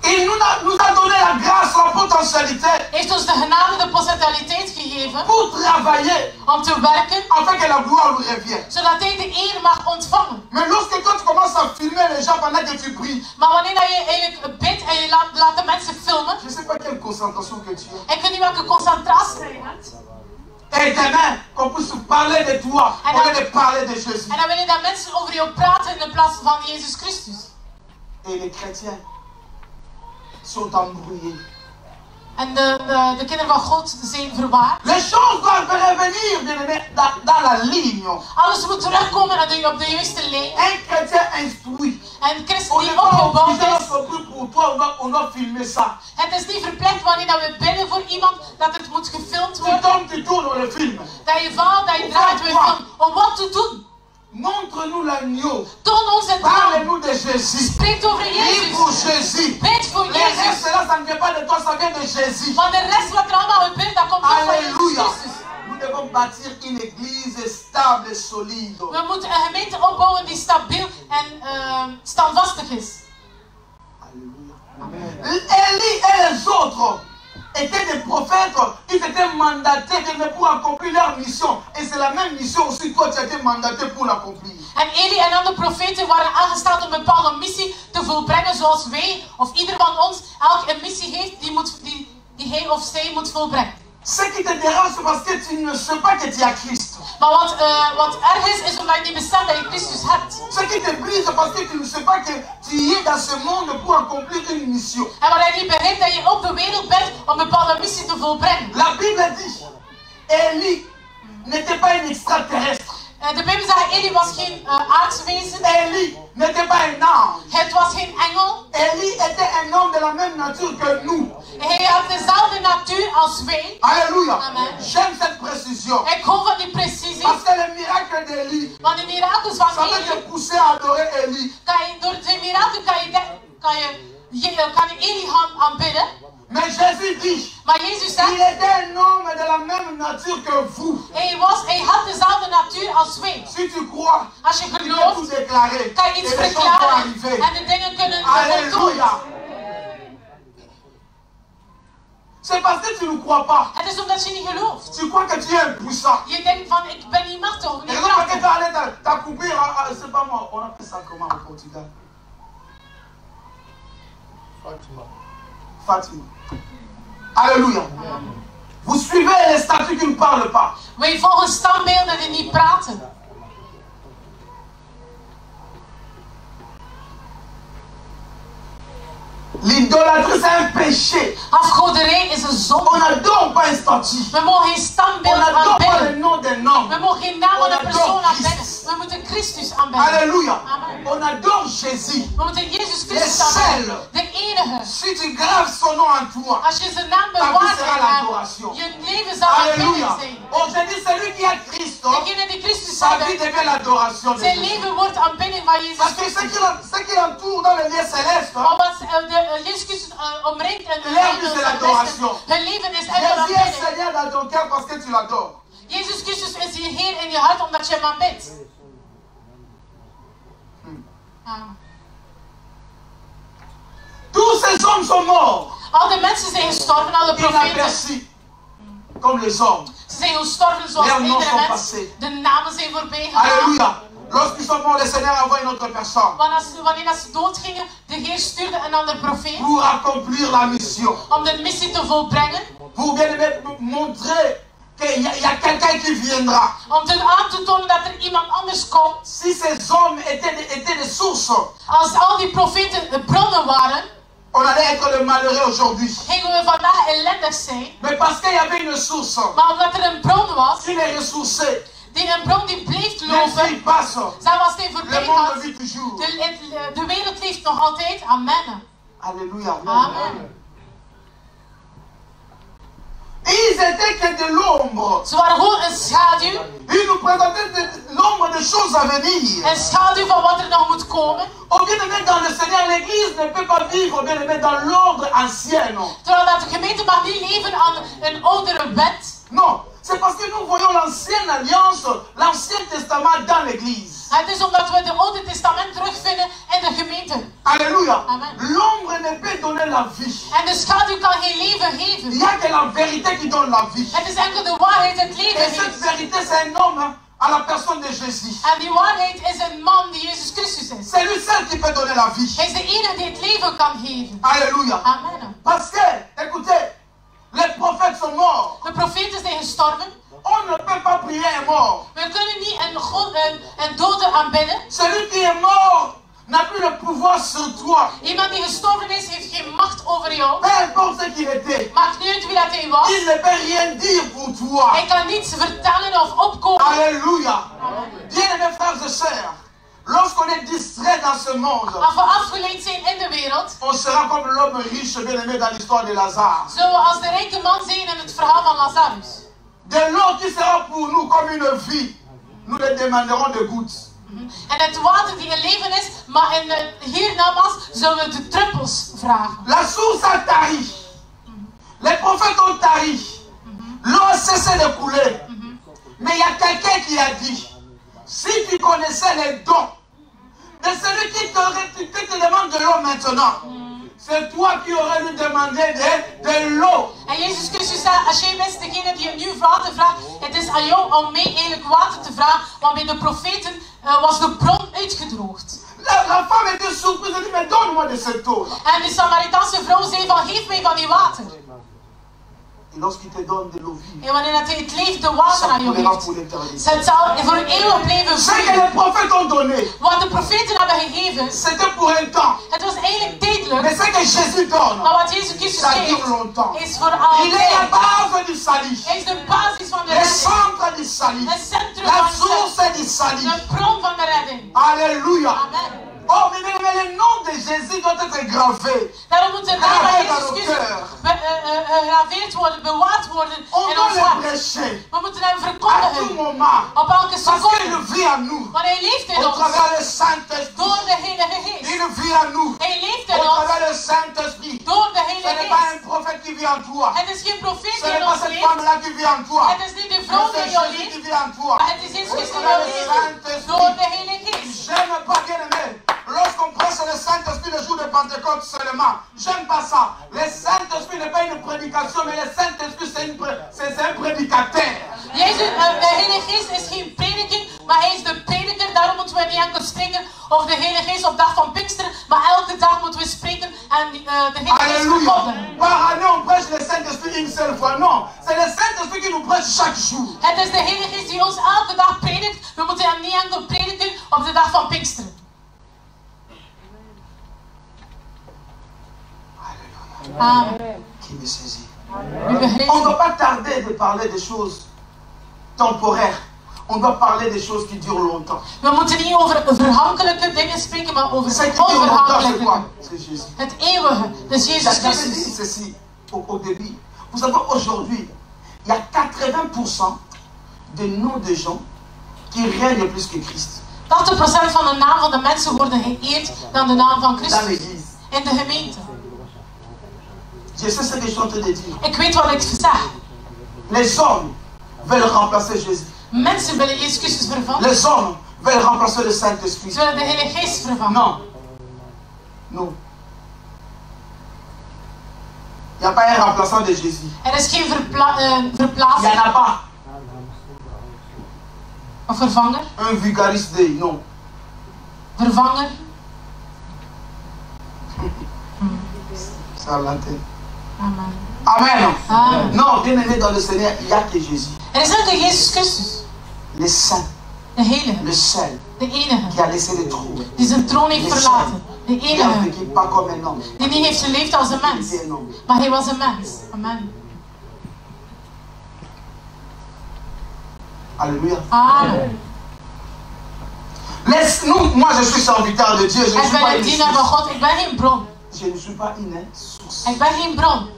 Il nous a donné la grâce, la potentialité Heeft ons de genade, de potentialiteit gegeven pour travailler om te werken, afin que la gloire lui revienne. zodat hij de eer mag ontvangen. Mais lorsque toi tu commences à filmer les gens pendant que tu pries, Maar wanneer dat je eigenlijk bidt en je laat de mensen filmen, je ne sais pas quelle concentration que tu as. ik weet niet welke concentratie je hebt. Et demain, qu'on puisse parler de toi, au lieu de parler de Jésus. En dan willen dat mensen over jou praten in plaats van Jezus Christus. Et les chrétiens sont embrouillés. En de kinderen van God zijn verwaard. Les choses doivent revenir bien-aimés, dans la ligne. Alles moet terugkomen op de juiste lijn. Un chrétien instruit. En christen On die n'est pas opgebouwd obligé is. d'être pour toi, on doit filmer ça. Het is niet verplicht wanneer dat we bidden voor iemand dat het moet gefilmd Tu worden. tombes, tu tournes, on le filme. Dat je valt, dat je draait, we filmen. Om wat te doen? Montre-nous l'agneau. Toon ons het lam. Parle-nous de Jésus. Spreek over Prie pour Jezus. Jésus. Bid voor Les restes Jezus. là, ça ne vient pas de toi, ça vient de Jésus. Maar de rest wat er allemaal gebeurt, dat komt ook van Jezus Alléluia. Christus. Nous devons bâtir une église stable et solide. We moeten een gemeente opbouwen die stabiel en standvastig is. Alléluia. Élie et les autres étaient des prophètes, ils étaient mandatés pour accomplir leur mission. Et c'est la même mission aussi, toi tu as été mandaté pour l'accomplir. En Eli en andere profeten waren aangesteld om een bepaalde missie te volbrengen, zoals wij of ieder van ons elk een missie heeft die hij of zij moet volbrengen. Ce qui te dérange, c'est parce que tu ne sais pas que tu as Christ. Maar wat erg is omdat je niet beseft dat je Christus hebt. Ce qui te brise, c'est parce que tu ne sais pas que tu es dans ce monde pour accomplir une mission. En waar je niet begrijpt dat je op de wereld bent om een bepaalde missie te volbrengen. La Bible dit, Élie n'était pas un extraterrestre. De Bijbel zegt, Eli was geen aardswezen. Élie n'était pas un ange. Het was geen engel. Élie était un homme de la même nature que nous. Hij had dezelfde natuur als wij. Alléluia. Amen. J'aime cette précision. Ik hou van die precisie. Parce que le miracle d'Élie, Want de mirakels van ça va te Eli, pousser à adorer Élie. door de mirakel kan je Eli gaan aanbidden. Mais Jésus dit, Maar Jezus il zegt, était un homme de la même nature que vous. hij had dezelfde natuur als wij. Si tu crois, Als je tu peux tout gelooft, déclarer. kan je Et iets les choses vont verklaren. arriver. En de dingen kunnen voltooid. Alléluia. C'est parce que tu ne crois pas. Het is omdat je niet gelooft. Tu crois que tu es impuissant. Je denkt van, ik ben niet machtig, Et niet là, quand tu krachtig. vas aller t'accoupler, c'est pas moi, on appelle ça comment au Portugal? Fatima. Alléluia. Vous suivez les statuts qui ne parlent pas. Wij volgen standbeelden die niet praten. L'idolâtrie, c'est un péché. Afgoderij is een zonde. On n'adore pas un statut. We mogen geen On standbeeld n'adore pas le aanbidden. nom d'un homme. We mogen geen naam van een persoon adore aanbidden. Christ. We moeten Christus aanbidden. Alléluia. Amen. On adore Jésus. We moeten Jezus Le Christus seul. aanbidden. De enige. Si tu graves son nom en toi, Als je zijn naam ta vie bewaart sera in hem, l'adoration. je leven zal Alléluia. aanbidding zijn. Aujourd'hui, celui qui a Christ, Degene die Christus sa vie hebben, devient l'adoration de zijn Jésus. leven wordt aanbidding van Jezus Parce que Christus. ce qui l'entoure dans le lieu céleste, Omdat Jezus Christus omringt en Leur vie, c'est l'adoration. hun leven is enkel Jésus est aanbidding. Seigneur dans ton cœur parce que tu l'adores. Jezus Christus is je Heer in je hart omdat je hem aanbidt. Amen. Tous ces hommes sont morts, Al de mensen zijn gestorven, al de profeten. inaperçus, comme les hommes. Ze zijn gestorven zoals Leurs noms iedere sont mens. passés. De namen zijn voorbij gegaan. Alléluia. Lorsqu'ils sont morts, le Seigneur envoie une autre personne Wanneer ze doodgingen, de Heer stuurde een ander profeet pour accomplir la mission. om de missie te volbrengen. Pour bien aimer montrer qu'il y a quelqu'un qui viendra. Om aan te tonen dat er iemand anders komt. Si ces hommes étaient des sources, Als al die profeten de bronnen waren, on allait être le malheureux aujourd'hui. gingen we vandaag ellendig zijn. Mais parce qu'il y avait une source Maar omdat er een bron was, qui les ressourçait, een bron die bleef même lopen, s'il passe, zelfs als hij le voorbij monde gaat, vit toujours. de wereld leeft nog altijd. Amen. Alléluia. Amen. Ils étaient que de l'ombre. Ze waren gewoon een schaduw. Ils nous présentaient l'ombre des choses à venir. Een schaduw van wat er nog moet komen. Oh bien aimé dans le Seigneur, l'Église ne peut pas vivre bien aimé dans l'ordre ancien. Non, Terwijl dat de gemeente mag niet leven aan een oudere wet. non, c'est parce que nous voyons l'ancienne alliance, l'Ancien Testament dans l'Église. Het is omdat we het Oude Testament terugvinden in de gemeente. Alléluia. Amen. L'ombre ne peut donner la vie. En de schaduw kan geen leven Il geven. n'y a que la vérité qui donne la vie. Het is enkel de waarheid het leven Et cette geeft. vérité, c'est un homme hein, à la personne de Jésus. En die waarheid is een man die Jezus Christus is. C'est lui seul qui peut donner la vie. Hij is de enige die het leven kan geven. Alléluia. Amen. Parce que, écoutez, les prophètes sont morts. De profeten zijn gestorven. On ne peut pas prier un mort. We kunnen niet een dode aanbidden. Celui qui est mort n'a plus le pouvoir sur toi. Iemand die gestorven is, heeft geen macht over jou. Peu importe ce qu'il était. Maakt niet uit wie dat hij was. Il ne peut rien dire pour toi. Hij kan niets vertellen of opkomen. Alléluia. Bien-aimés frères et sœurs, lorsqu'on est distrait dans ce monde, Als we afgeleid zijn in de wereld, on sera comme l'homme riche bien-aimé dans l'histoire de Lazare. zullen we als de rijke man zijn in het verhaal van Lazarus. De l'eau qui sera pour nous comme une vie, nous le demanderons de gouttes. En het water die een leven is, maar in de hiernamaals zullen we de druppels vragen. La source a tari. Les prophètes ont tari. L'eau a cessé de couler. Mais il y a quelqu'un qui a dit, si tu connaissais les dons de celui qui te demande de l'eau maintenant, c'est toi qui aurais lui demandé de l'eau. En Jezus Christus zei, als jij bent degene die nu water vraagt, het is aan jou om mij eigenlijk water te vragen, want bij de profeten was de bron uitgedroogd. La femme était surprise, elle dit, mais donne-moi de cette eau-là. En de Samaritaanse vrouw zei van, geef mij van die water. Et lorsqu'il te donne de l'eau vive, En wanneer hij het levende water aan jou coulera geeft, pour l'éternité. het zal voor eeuwig blijven Ce que vloeien. les prophètes ont donné, Wat de profeten hebben gegeven, c'était pour un temps. het was eigenlijk tijdelijk. Mais ce que Jésus donne, Maar wat Jezus Christus ça dure geeft, longtemps. is voor Il est la altijd. base du salut, Hij is de basis van de le redding. centre du salut, Het centrum la van de source du salut. de bron van de redding. Alléluia. Amen. Oh, mais le nom de Jésus doit être gravé. Daarom moet de naam van Gravé Jezus dans nos Christus cœurs. gegraveerd worden, bewaard worden On in doit ons le hart. prêcher We moeten hem à tout verkondigen. moment. Op elke Parce seconde. qu'il vit en nous. Want hij leeft in Au ons. travers du Saint-Esprit. Door de Heilige Geest. Il vit en nous. Hij leeft Au in ons. travers du Saint-Esprit. Door de Ce Heilige n'est pas Geest. un prophète qui vit en toi. Het is geen profeet Ce die n'est in pas ons cette leeft. femme-là qui vit en toi. Het is niet de vrouw C'est die in jou Jésus qui leeft. vit en toi. Maar het is Jezus Au Christus die in travers jou du leeft. Saint-Esprit. Door de Heilige Geest. J'aime pas, bien aimé, lorsqu'on prêche le Saint-Esprit le jour de Pentecôte seulement. J'aime pas ça. Le Saint-Esprit n'est pas une prédication, mais le Saint-Esprit c'est un prédicateur. Jezus, de Heilige Geest is geen prediking, maar hij is de prediker. Daarom moeten we niet enkel spreken over de Heilige Geest op dag van Pinksteren, maar elke dag moeten we spreken en de Heilige Geest Alléluia. verkondigen. Par année, on prêche le Saint-Esprit une seule fois. Non, c'est le Saint-Esprit qui nous prêche chaque jour. Het is de Heilige Geest die ons elke dag predikt. We moeten hem niet enkel prediken op de dag van Pinksteren. Amen. Qui me saisit. U begrijpt On ne doit het. pas tarder de parler des choses temporaires. On doit parler des choses qui durent longtemps. We moeten niet over verhankelijke dingen spreken, maar over Ce qui dure longtemps, c'est onverhankelijke. quoi? C'est Jésus. Het eeuwige, dus Jezus J'avais dit Christus. ceci au début. Vous savez, aujourd'hui, il y a 80% de noms de gens qui règnent plus que Christ 80% van de naam van de mensen worden geëerd dan de naam van dans Christus l'église. in de gemeente. Je sais ce que je suis en train de dire. Ik weet wat ik zeg. Les hommes veulent remplacer Jésus. Mensen willen Jezus Christus vervangen. Les hommes veulent remplacer le Saint-Esprit. Ze willen de Heilige Geest vervangen. Non. Non. Il n'y a pas un remplaçant de Jésus. Er is geen Il n'y verplaatsing en a pas. of vervanger. Un vigariste de... Non. Vervanger. C'est à l'antenne. Amen. Amen. Amen. Non, bien aimé dans le Seigneur, il n'y a que Jésus. Er is enkel Jezus Christus. Le Saint, De Heilige. le seul, De enige. qui a laissé le trône. Die zijn troon heeft verlaten. De Il n'a enige. vécu pas comme un homme. Die niet heeft geleefd als een Il mens. était un homme. Maar hij was een mens. Amen. Alléluia. Amen. Laisse-nous, moi je suis serviteur de Dieu, je ne Ik suis ben pas een une dienaar van source. God. Ik ben geen bron. Je ne suis pas une source. Ik ben geen bron.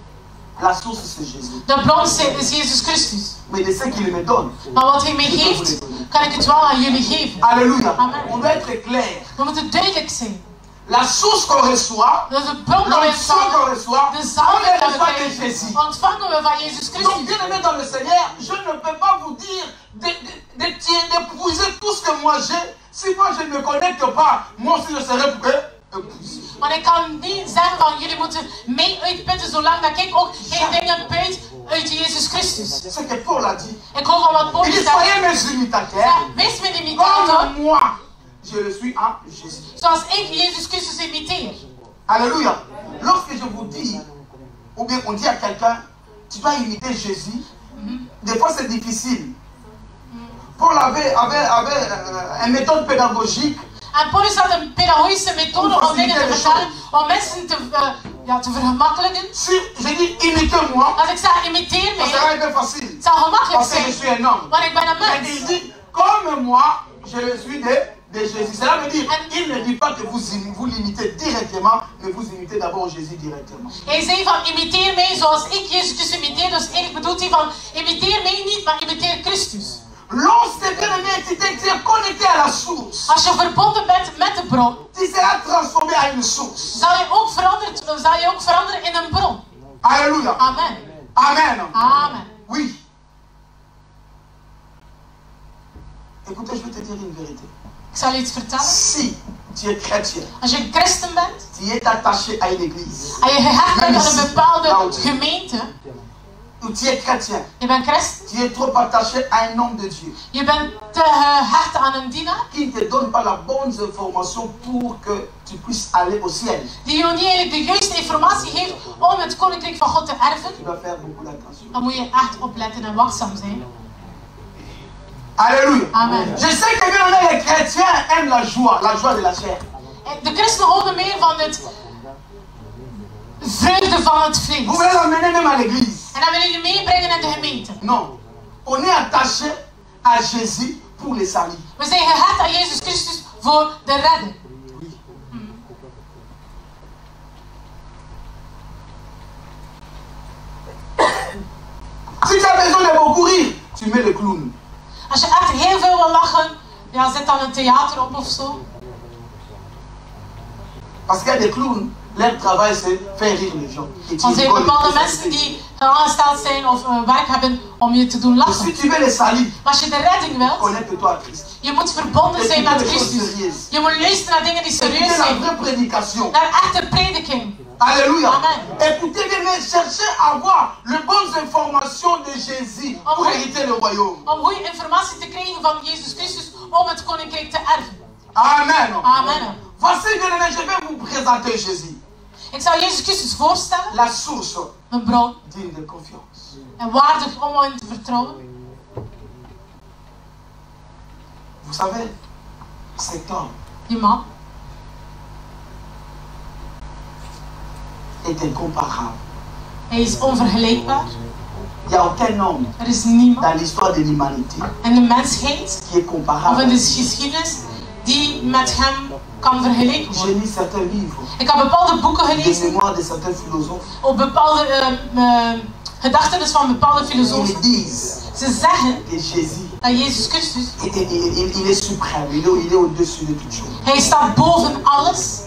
La source c'est Jésus. De bron is Jezus Christus. Mais de ce qu'il me donne. Maar wat hij mij geeft, kan ik het wel aan jullie geven. Alléluia. Amen. On doit être clair. We moeten duidelijk zijn. La source qu'on reçoit, Dus de bron dat we l'onction qu'on ontvangen, reçoit, de on zalving ne dat we reçoit que krijgen, Jésus. ontvangen we van Jezus Donc, Christus. bien aimé dans le Seigneur, je ne peux pas vous dire d'épuiser tout ce que moi j'ai. Si moi je ne me connecte pas, moi aussi je serai épuisé. Maar ik kan niet zeggen van jullie moeten mij uitputten zolang dat ik ook geen dingen put uit Jezus Christus. C'est ce que Paul a dit. Ik hoor van wat Il Paulus dit, zegt. soyez mes imitateurs, Ja, wees mijn imitator, comme moi, je le suis en Jésus. zoals ik Jezus Christus imiteer. Alléluia. Lorsque je vous dis, ou bien on dit à quelqu'un, tu dois imiter Jésus, des fois c'est difficile. Paul avait une méthode pédagogique. En Paulus had een pedagogische methode om dingen te vertellen, om mensen te vergemakkelijken. Si je dis imitez-moi, Als ik zeg imiteer ça mij, sera un peu facile. het zal gemakkelijk Parce que je zijn, suis un homme. want ik ben een Mais mens. il dit, comme moi, je le suis de Jésus. Cela veut dire, il ne dit pas que vous l'imitez directement, mais vous imitez d'abord Jésus directement. Hij zei van imiteer mij zoals ik Jezus Christus imiteer, dus eigenlijk bedoelt hij van imiteer mij niet, maar imiteer Christus. Lorsque tu es connecté à la source, Als je verbonden bent met de bron, tu seras transformé à une source. zal je ook veranderen in een bron. Alléluia. Amen. Amen. Amen. Oui. Écoutez, je vais te dire une vérité. Ik zal je iets vertellen. Si tu es chrétien, Als je een christen bent, tu tu es attaché à une église, En je gehecht bent aan ici, een bepaalde là où tu es. gemeente. Ou tu es chrétien, Je bent christen. tu es trop attaché à un homme de Dieu Je bent te gehecht aan een dienaar. qui ne te donne pas la bonne information pour que tu puisses aller au ciel. Die jou niet eigenlijk de juiste informatie geeft om het koninkrijk van God te erven. Tu dois faire beaucoup d'attention. Dan moet je echt opletten en waakzaam zijn. Alléluia. Amen. Je sais que bien les chrétiens aiment la joie de la chair. De christenen houden meer van het vreugde van het vlees. Vous voulez l'emmener même à l'église. En dan wil je meebrengen in de gemeente. Non. On est attaché à Jésus pour les salut. We zijn gehecht aan Jezus Christus voor de redder. Si tu as besoin de beaucoup rire, tu mets le clown. Als je echt heel veel wil lachen, ja, zet dan een theater op of zo. Parce qu'il y a des clowns, leur travail c'est faire rire les gens. Et tu Want er zijn rigoles, bepaalde et tu mensen fais die aangesteld zijn of werk hebben om je te doen rire. lachen. Si tu veux les salut, Maar als je de redding wilt, connecte-toi à Christ. je moet verbonden zijn met Christus. Je moet luisteren naar dingen die serieus Écoutez la zijn. vraie prédication. Naar echte prediking. Alléluia. Amen. Écoutez bien, mais cherchez à avoir les bonnes informations de Jésus pour hériter le royaume. Om goede informatie te krijgen van Jezus Christus om het koninkrijk te erven. Amen. Amen. Voici, bien aimé, je vais vous présenter Jésus. Ik zou Jezus Christus voorstellen, La source een bron digne de confiance. en waardig om in te vertrouwen. Vous savez, cet homme Die man est incomparable. hij is onvergelijkbaar. Il n'y a aucun homme Er is niemand dans l'histoire de l'humanité in de mensheid qui est of comparable. in de geschiedenis die met hem kan vergeleken J'ai worden. lu certains livres, Ik heb bepaalde boeken des gelezen mémoires de certains philosophes. op bepaalde gedachtenis van bepaalde Ils filosofen. disent Ze zeggen que Jésus, dat Jezus Christus, il est suprême, il est au-dessus de toute chose. hij staat boven alles.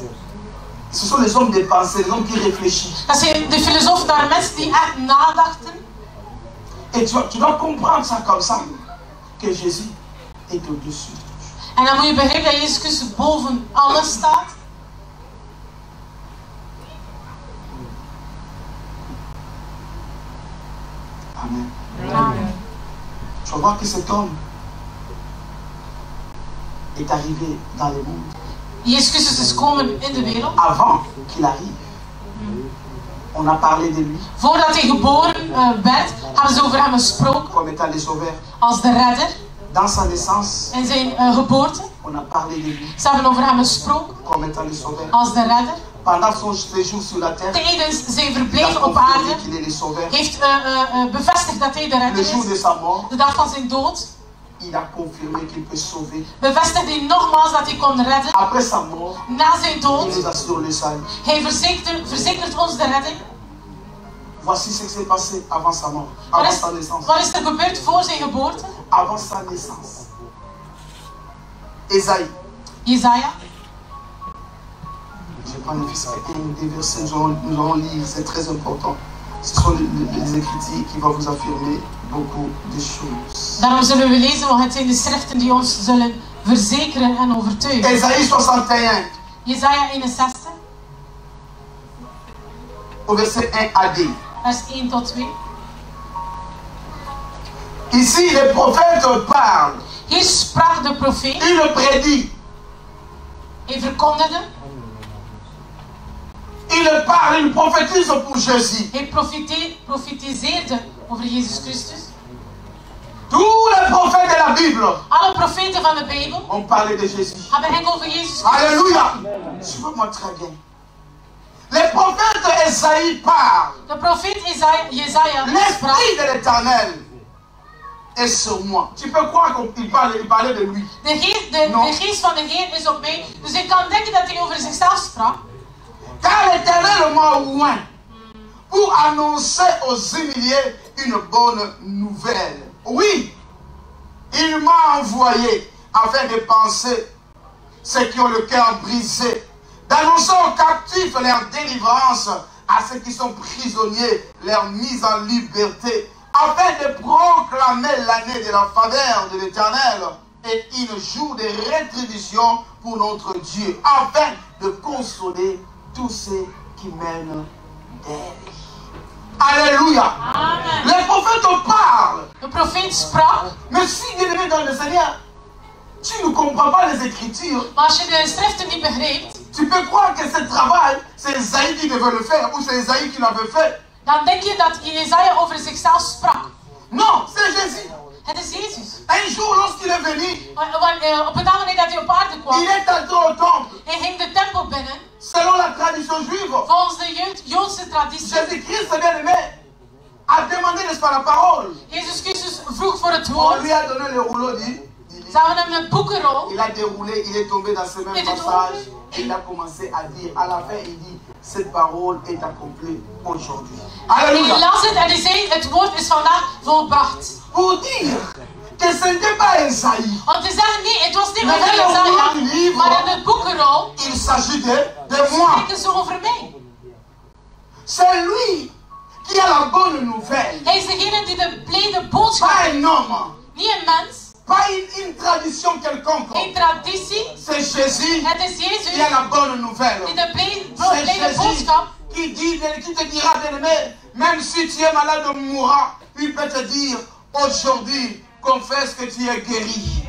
Ce sont les hommes de pensée, les hommes qui réfléchissent. Dat zijn de filosofen, daar mensen die echt nadachten. Et tu dois comprendre ça comme ça, que Jésus est au-dessus. En dan moet je begrijpen dat Jezus Christus boven alles staat. Amen. Amen. Tu vas voir que cet homme est arrivé dans le monde Jezus Christus is komen in de wereld. avant qu'il arrive. On a parlé de lui Voordat hij geboren werd, hebben ze over hem gesproken comme étant le sauveur. als de redder. Dans sa naissance, In zijn geboorte, on a parlé de lui ze hebben over hem gesproken comme étant le sauveur. als de redder. Pendant son séjour sur la terre, Tijdens zijn il verblijf a op confirmé aarde qu'il est le sauveur. heeft bevestigd dat hij de redder Le jour is. de sa mort, De dag van zijn dood il a confirmé qu'il peut sauver. bevestigde hij nogmaals dat hij kon redden. Après sa mort, Na zijn il dood, nous assure le salut. hij verzekert ons de redding. Voici ce qui s'est passé avant sa mort, avant sa naissance. Wat is er gebeurd voor zijn geboorte? Avant sa naissance. Ésaïe. Jesaja. Je prends les versets, nous allons lire, c'est très important. Ce sont les Écritures qui vont vous affirmer beaucoup de choses. Daarom zullen we lezen, want het zijn de schriften die ons zullen verzekeren en overtuigen. Ésaïe 61, Jesaja 61, au verset 1 à 2. vers 1 tot 2. Ici, les prophètes parlent. Hier sprak de profeet, Il prédit. hij verkondigde, Il parle, il prophétise pour Jésus. hij profetiseerde over Jezus Christus. Tous les prophètes de la Bible Alle profeten van de Bijbel ont parlé de Jésus. hebben enkel over Jezus Christus. Alléluia. Suivez-moi très bien. Les prophètes Esaïe parlent. De profeet Jesaja sprak, L'esprit de l'Éternel est sur moi. Tu peux croire qu'il parlait de lui. de geest van de Heer is op mij. Dus ik kan denken dat hij over zichzelf sprak. Car l'Éternel m'a oint pour annoncer aux humiliés une bonne nouvelle. Oui, il m'a envoyé afin de penser ceux qui ont le cœur brisé, d'annoncer aux captifs leur délivrance, à ceux qui sont prisonniers leur mise en liberté, afin de proclamer l'année de la faveur de l'Éternel et un jour de rétribution pour notre Dieu, afin de consoler tous ceux qui mènent d'elle. Alléluia. Amen. Les prophètes te parlent. De profeet sprak. Mais si bien aimé dans le Seigneur, tu ne comprends pas les Écritures. Maar als je de schriften niet begrijpt, Tu peux croire que ce travail, c'est Esaïe qui devait le faire ou c'est Esaïe qui l'avait fait. dan denk je dat Jesaja over zichzelf sprak. Non, c'est Jésus. Het is Jezus. Un jour, lorsqu'il est venu, Op een dag wanneer dat hij op aarde kwam, il est entré au temple. hij ging de tempel binnen. Selon la tradition juive, Volgens de Joodse traditie. Jésus-Christ, bien aimé, a demandé, n'est-ce pas, la parole. Jezus Christus vroeg voor het On woord. lui a donné le rouleau du Ze hebben hem een boekenrol. Il a déroulé, il est tombé dans ce même passage et il a commencé à dire, à la fin il dit, cette parole est accomplie aujourd'hui. Hij Alléluia. las het en hij zei, het woord is vandaag volbracht. Pour dire que ce n'était pas Esaïe, Om te zeggen, nee, het was niet Maar over wel Jesaja, over de livre. maar in de boekenrol il s'agit de moi. spreken ze over mij. C'est lui qui a la bonne nouvelle. Hij is degene die de blijde boodschap Pas heeft. un homme, Niet een mens, pas une tradition quelconque. geen traditie. C'est Jésus Het is qui a Jezus la bonne nouvelle. die de C'est blijde Jésus boodschap. qui te dira, bien-aimé, même si tu es malade ou mourant, il peut te dire, aujourd'hui, confesse que tu es guéri.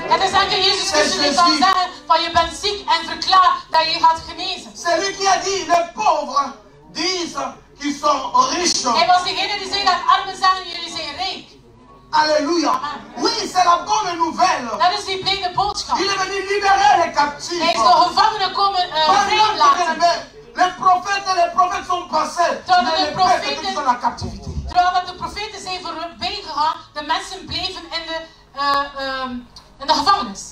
Het is enkel Jezus Christus die kan zeggen van je bent ziek en verklaar dat je gaat genezen. C'est lui qui a dit, les pauvres disent qu'ils sont riches. Hij was degene die zei dat armen zeggen jullie zijn rijk. Alléluia. Oui, c'est la bonne nouvelle. Dat is die blijde boodschap. Il est venu libérer les captifs. Hij is de gevangenen komen vrij laten. Les prophètes sont passés. Mais les peuples sont dans la captivité. Terwijl dat de profeten zijn voorbij gegaan, de mensen bleven in de gevangenis.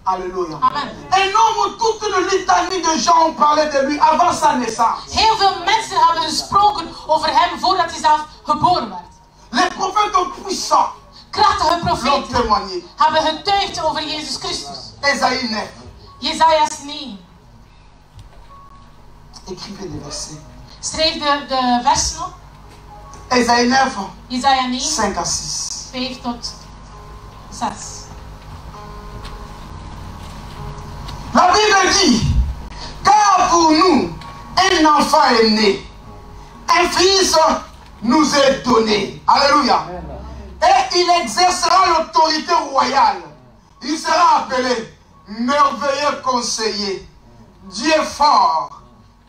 Alléluia. Amen. Un homme, toute une litanie de gens ont parlé de lui avant sa naissance. Heel veel mensen hebben gesproken over hem voordat hij zelf geboren werd. Les prophètes puissants Krachtige l'ont profeten témoigné. hebben getuigd over Jezus Christus. Esaïe 9. Jesaja 9. Écrivez les versets. Schreef de versen op. Esaïe 9, Jesaja 9, 5 à 6. 5 tot 6. La Bible dit, car pour nous, un enfant est né, un fils nous est donné. Alléluia. Et il exercera l'autorité royale. Il sera appelé merveilleux conseiller, Dieu fort,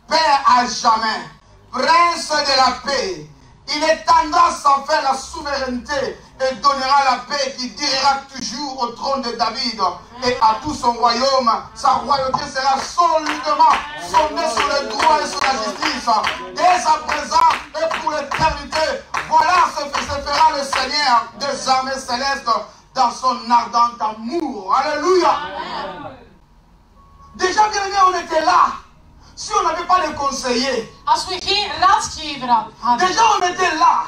Père à jamais, Prince de la paix. Il étendra sans fin la souveraineté et donnera la paix qui dirigera toujours au trône de David et à tout son royaume. Sa royauté sera solidement fondée sur le droit et sur la justice. Dès à présent et pour l'éternité, voilà ce que se fera le Seigneur des armées célestes dans son ardent amour. Alléluia. Déjà bien aimé, on était là. Si on n'avait pas de conseiller, Als we geen raadsgever hadden. déjà on était là.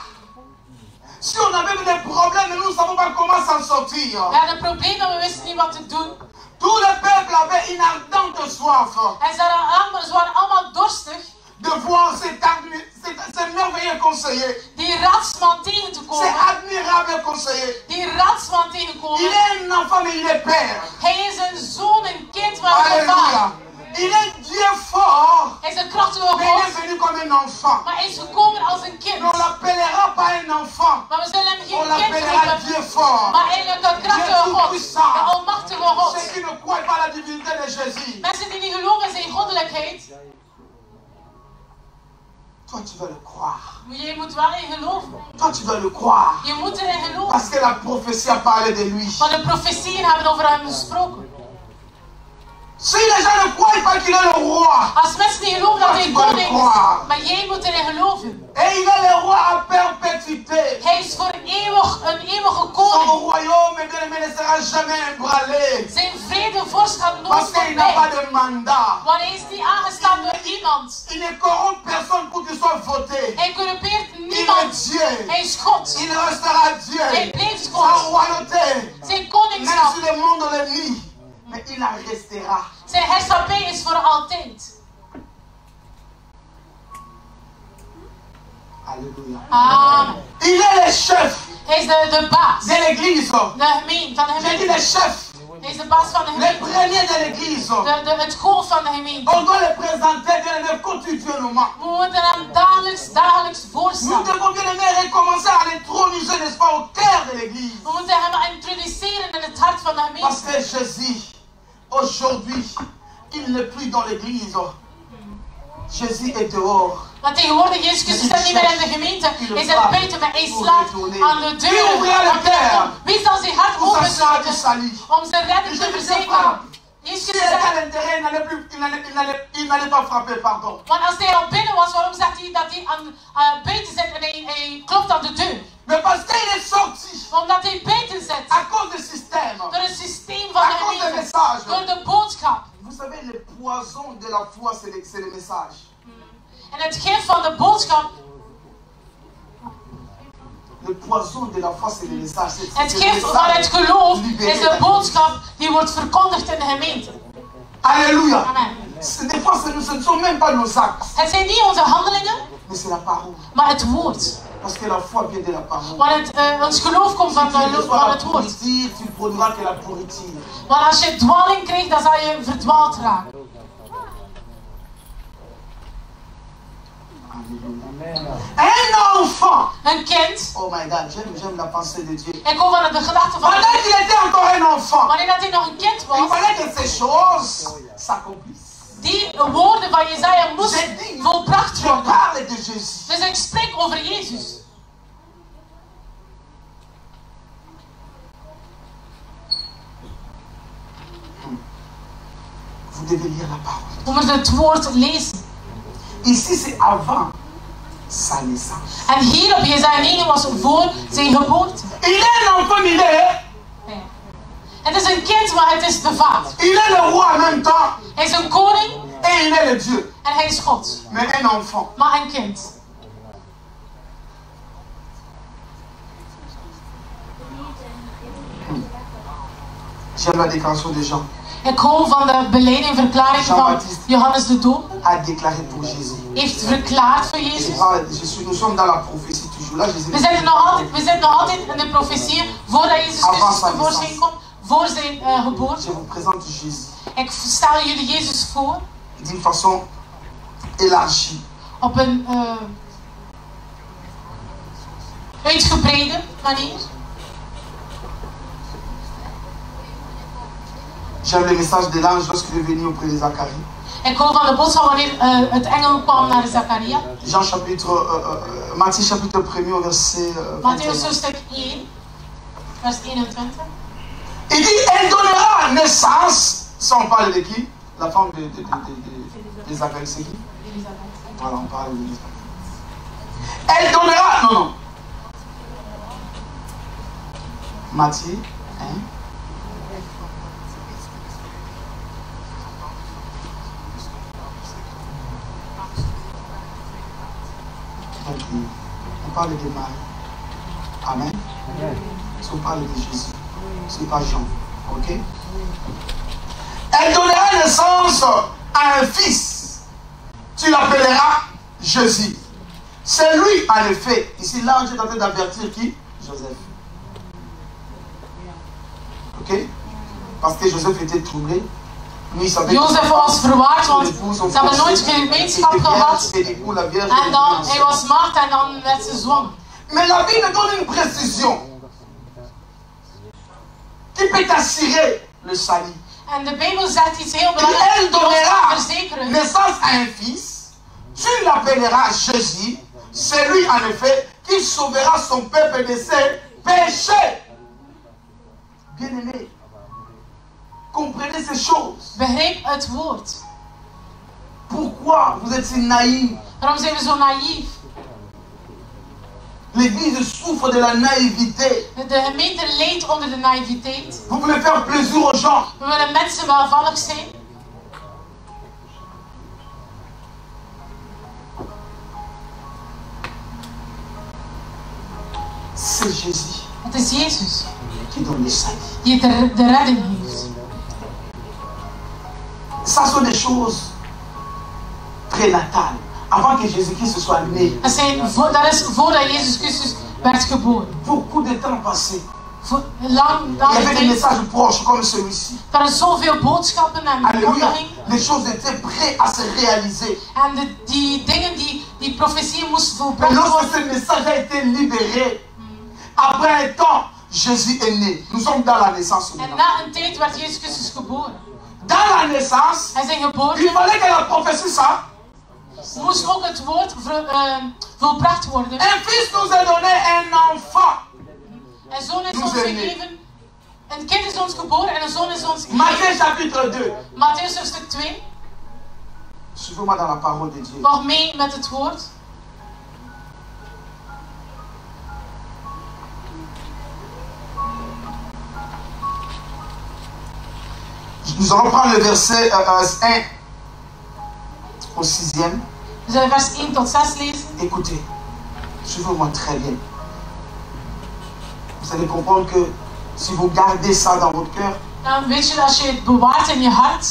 Si on avait des problèmes, nous ne savons pas comment s'en sortir. We hadden problemen, we wisten niet wat te doen. Tout le peuple avait une ardente soif En ze waren allemaal dorstig de voir cet merveilleux conseiller, die raadsman tegen te cet komen. admirable conseiller. Die raadsman Il tegenkomen. est un enfant, mais il est père. Hij is een zoon, een kind van een Alléluia. vader. Il est Dieu fort, Hij is een krachtige mais il est God, venu comme un enfant. maar hij is gekomen als een kind. On ne l'appellera pas un enfant, Maar we zullen hem on geen kind l'appellera noemen, Dieu fort. maar eigenlijk een krachtige God, de almachtige God. Ceux qui ne croient pas à la divinité de Jésus, Mensen die niet geloven in zijn goddelijkheid, toi tu dois le croire. je moet wel in geloven. Toi tu dois le croire. Je moet erin geloven. Parce que la prophétie a parlé de lui. Want de profetieën hebben over hem gesproken. Si les gens ne croient pas qu'il est le roi, Als mensen niet geloven dat hij koning is, maar jij moet erin geloven. et il est le roi à perpétuité, Hij is voor eeuwig een eeuwige son koning. royaume bien aimé, ne sera jamais ébranlé. Zijn vrede vorst gaat nooit Parce qu'il n'a pas voorbij. de mandat. Want hij is niet aangestaan door iemand. Il ne corrompt personne pour qu'il soit voté. Hij corrumpeert Il niemand. est Dieu. Hij is God. Il restera Hij Dieu. blijft Sa God. royauté, Zijn même koningschap, si le monde le nie, mais il en restera. zijn heerschappij is voor altijd. Alléluia. Amen. Il est le chef Hij is de baas. de l'église. De gemeente, van de J'ai dit gemeente. le chef, Hij is de baas van de le gemeente. premier de l'église. Het hoofd van de gemeente. On doit le présenter bien aimé quotidiennement. We moeten hem dagelijks Nous voorstaan. devons bien aimer recommencer à l'introniser, n'est-ce pas, au cœur de l'église. We moeten hem introduceren in het hart van de Parce gemeente. que Jésus, aujourd'hui, il n'est plus dans l'église. Jésus est dehors. Want tegenwoordig, Jezus Christus staat niet meer in de gemeente. Hij zit buiten, maar hij slaat aan de deur. Wie zal zijn hart Pour s'assurer du opensluiten salut. om zijn redding te verzekeren? Jezus S'il Christus était à zegt, l'intérieur, il n'allait pas frapper, pardon. want als hij al binnen was, waarom zegt hij dat hij buiten zit en hij klopt aan de deur? Mais parce qu'il est sorti Omdat hij buiten zit. à cause du système, Door het systeem van à de cause des gemeente. messages. Door de boodschap. Vous savez, le poison de la foi, c'est le message. En het gif van de boodschap. Le poison de la foi, c'est le message. Het gif van het geloof is de boodschap die wordt verkondigd in de gemeente. Alléluia. Amen. Des fois, ce ne sont même pas nos actes, Het zijn niet onze handelingen, mais c'est la parole. maar het woord. Parce que la foi vient de la parole. Want ons geloof komt van Si tu het reçois la woord. pourriture, tu produiras que la pourriture. Want als je dwaling krijgt, dan zal je verdwaald raken. Un enfant. Een kind. Oh my God, j'aime la pensée de Dieu. Ik hou van de gedachte van Pendant qu'il était encore un enfant, wanneer dat hij nog een kind il was, fallait que ces choses s'accomplissent. die woorden van Jesaja moesten volbracht Je worden. parle de Jésus. Dus ik spreek over Jezus. Vous devez lire la parole. We moeten het woord lezen. Ici, c'est avant sa naissance. En hier op Jesaja 9 was voor zijn geboorte. Il est un enfant, il est. Ja. Het is een kind, maar het is de vader. Il est le roi en même temps. Hij is een koning Et il est le Dieu. en hij is God. Mais un enfant. Maar een kind. J'aime la déclaration des gens. Ik hou van de belijdenis en verklaring van Johannes de Doper. A déclaré pour Jésus. Heeft verklaard voor Jezus. Nous sommes dans la prophétie toujours. Là, Jésus. We zitten nog altijd in de profetieën voordat Jezus Christus tevoorschijn komt. Voor zijn geboorte. Je vous présente Jésus. Ik stel jullie Jezus voor. D'une façon élargie. Op een uitgebreide manier. J'aime le message de l'ange lorsqu'il est venu auprès de Zacharie. Ik hou van de boodschap wanneer het engel kwam naar Zacharia. Jean chapitre, Matthieu chapitre 1er verset Matthäus 21. hoofdstuk 1, vers 21. Il dit, elle donnera naissance, ça on parle de qui? La femme de Zacharie, c'est qui? Voilà, on parle de elle donnera, non. Matthieu, hein? Donc, on parle de Marie. Amen. Si on parle de Jésus, c'est pas Jean. Ok? Elle donnera naissance à un fils. Tu l'appelleras Jésus. C'est lui, en effet. Ici, l'ange est en train d'avertir qui? Joseph. Ok? Parce que Joseph était troublé. Jozef was verwaard, want ze hebben nooit gemeenschap gehad. En dan, hij was maagd en dan werd ze zwanger. Mais la Bible donne une précision qui peut t'assurer le salut. En de Bijbel zegt iets heel belangrijks. Elle donnera verzekeren. naissance à un fils. Tu l'appelleras Jésus. C'est lui, en effet, qui sauvera son peuple de ses péchés. Bien-aimé, comprenez ces choses. Begrijp het woord. Pourquoi vous êtes si naïfs? Waarom zijn we zo naïef? L'église souffre de la naïveté. De gemeente leidt onder de naïviteit. Vous voulez faire plaisir aux gens. We willen mensen welvallig zijn. C'est Jésus Het is Jezus qui donne le salut. die de redding heeft. Ça sont des choses prénatales. Avant que Jésus-Christ soit né. Dat is voordat Jezus Christus werd geboren. Beaucoup de temps passé. Il y avait des messages proches comme celui-ci. Er waren zoveel boodschappen en Alléluia. verkondiging. Les choses étaient prêtes à se réaliser. En die dingen, die profetieën moesten Mais volbracht lorsque worden. ce message a été libéré, après un temps, Jésus est né. Nous sommes dans la naissance. En maintenant. na een tijd werd Jezus Christus geboren. Dans la naissance, Hij zijn il geboorte fallait que la prophétie ça. moest ook het woord volbracht worden. Un fils nous a donné un enfant. Een zoon is Nous ons est né. gegeven. Een kind is ons geboren en een zoon is ons Matthieu gegeven. chapitre 2. Matthäus hoofdstuk 2. Suivez-moi dans la parole de Dieu. Volg mee met het woord. Nous allons prendre le verset 1 au 6e. We zullen vers 1 tot 6 lezen. Écoutez, suivez-moi très bien. Vous allez comprendre que si vous gardez ça dans votre cœur, Dan weet je, als je het bewaart in je hart,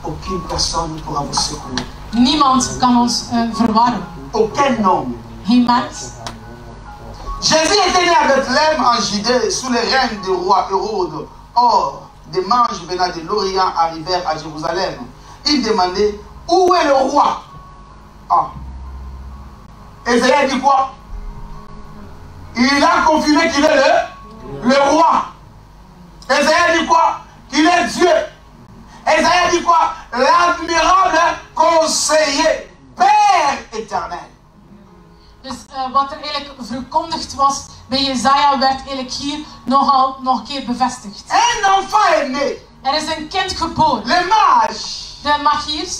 aucune personne ne pourra vous secourir. niemand kan ons verwarren. Aucun homme. Geen mens. Jésus était né à Bethléem en Judée sous le règne du roi Hérode. Or, des mages venant de l'Orient arrivèrent à Jérusalem. Ils demandaient où est le roi. Ah. Ésaïe a dit quoi? Il a confirmé qu'il est le roi. Ésaïe a dit quoi? Qu'il est Dieu. Ésaïe a dit quoi? L'admirable conseiller, Père éternel. Dus wat er eigenlijk verkondigd was bij Jezaja werd eigenlijk hier nog een keer bevestigd. Un enfant est né. Er is een kind geboren. Les mages, De magiers,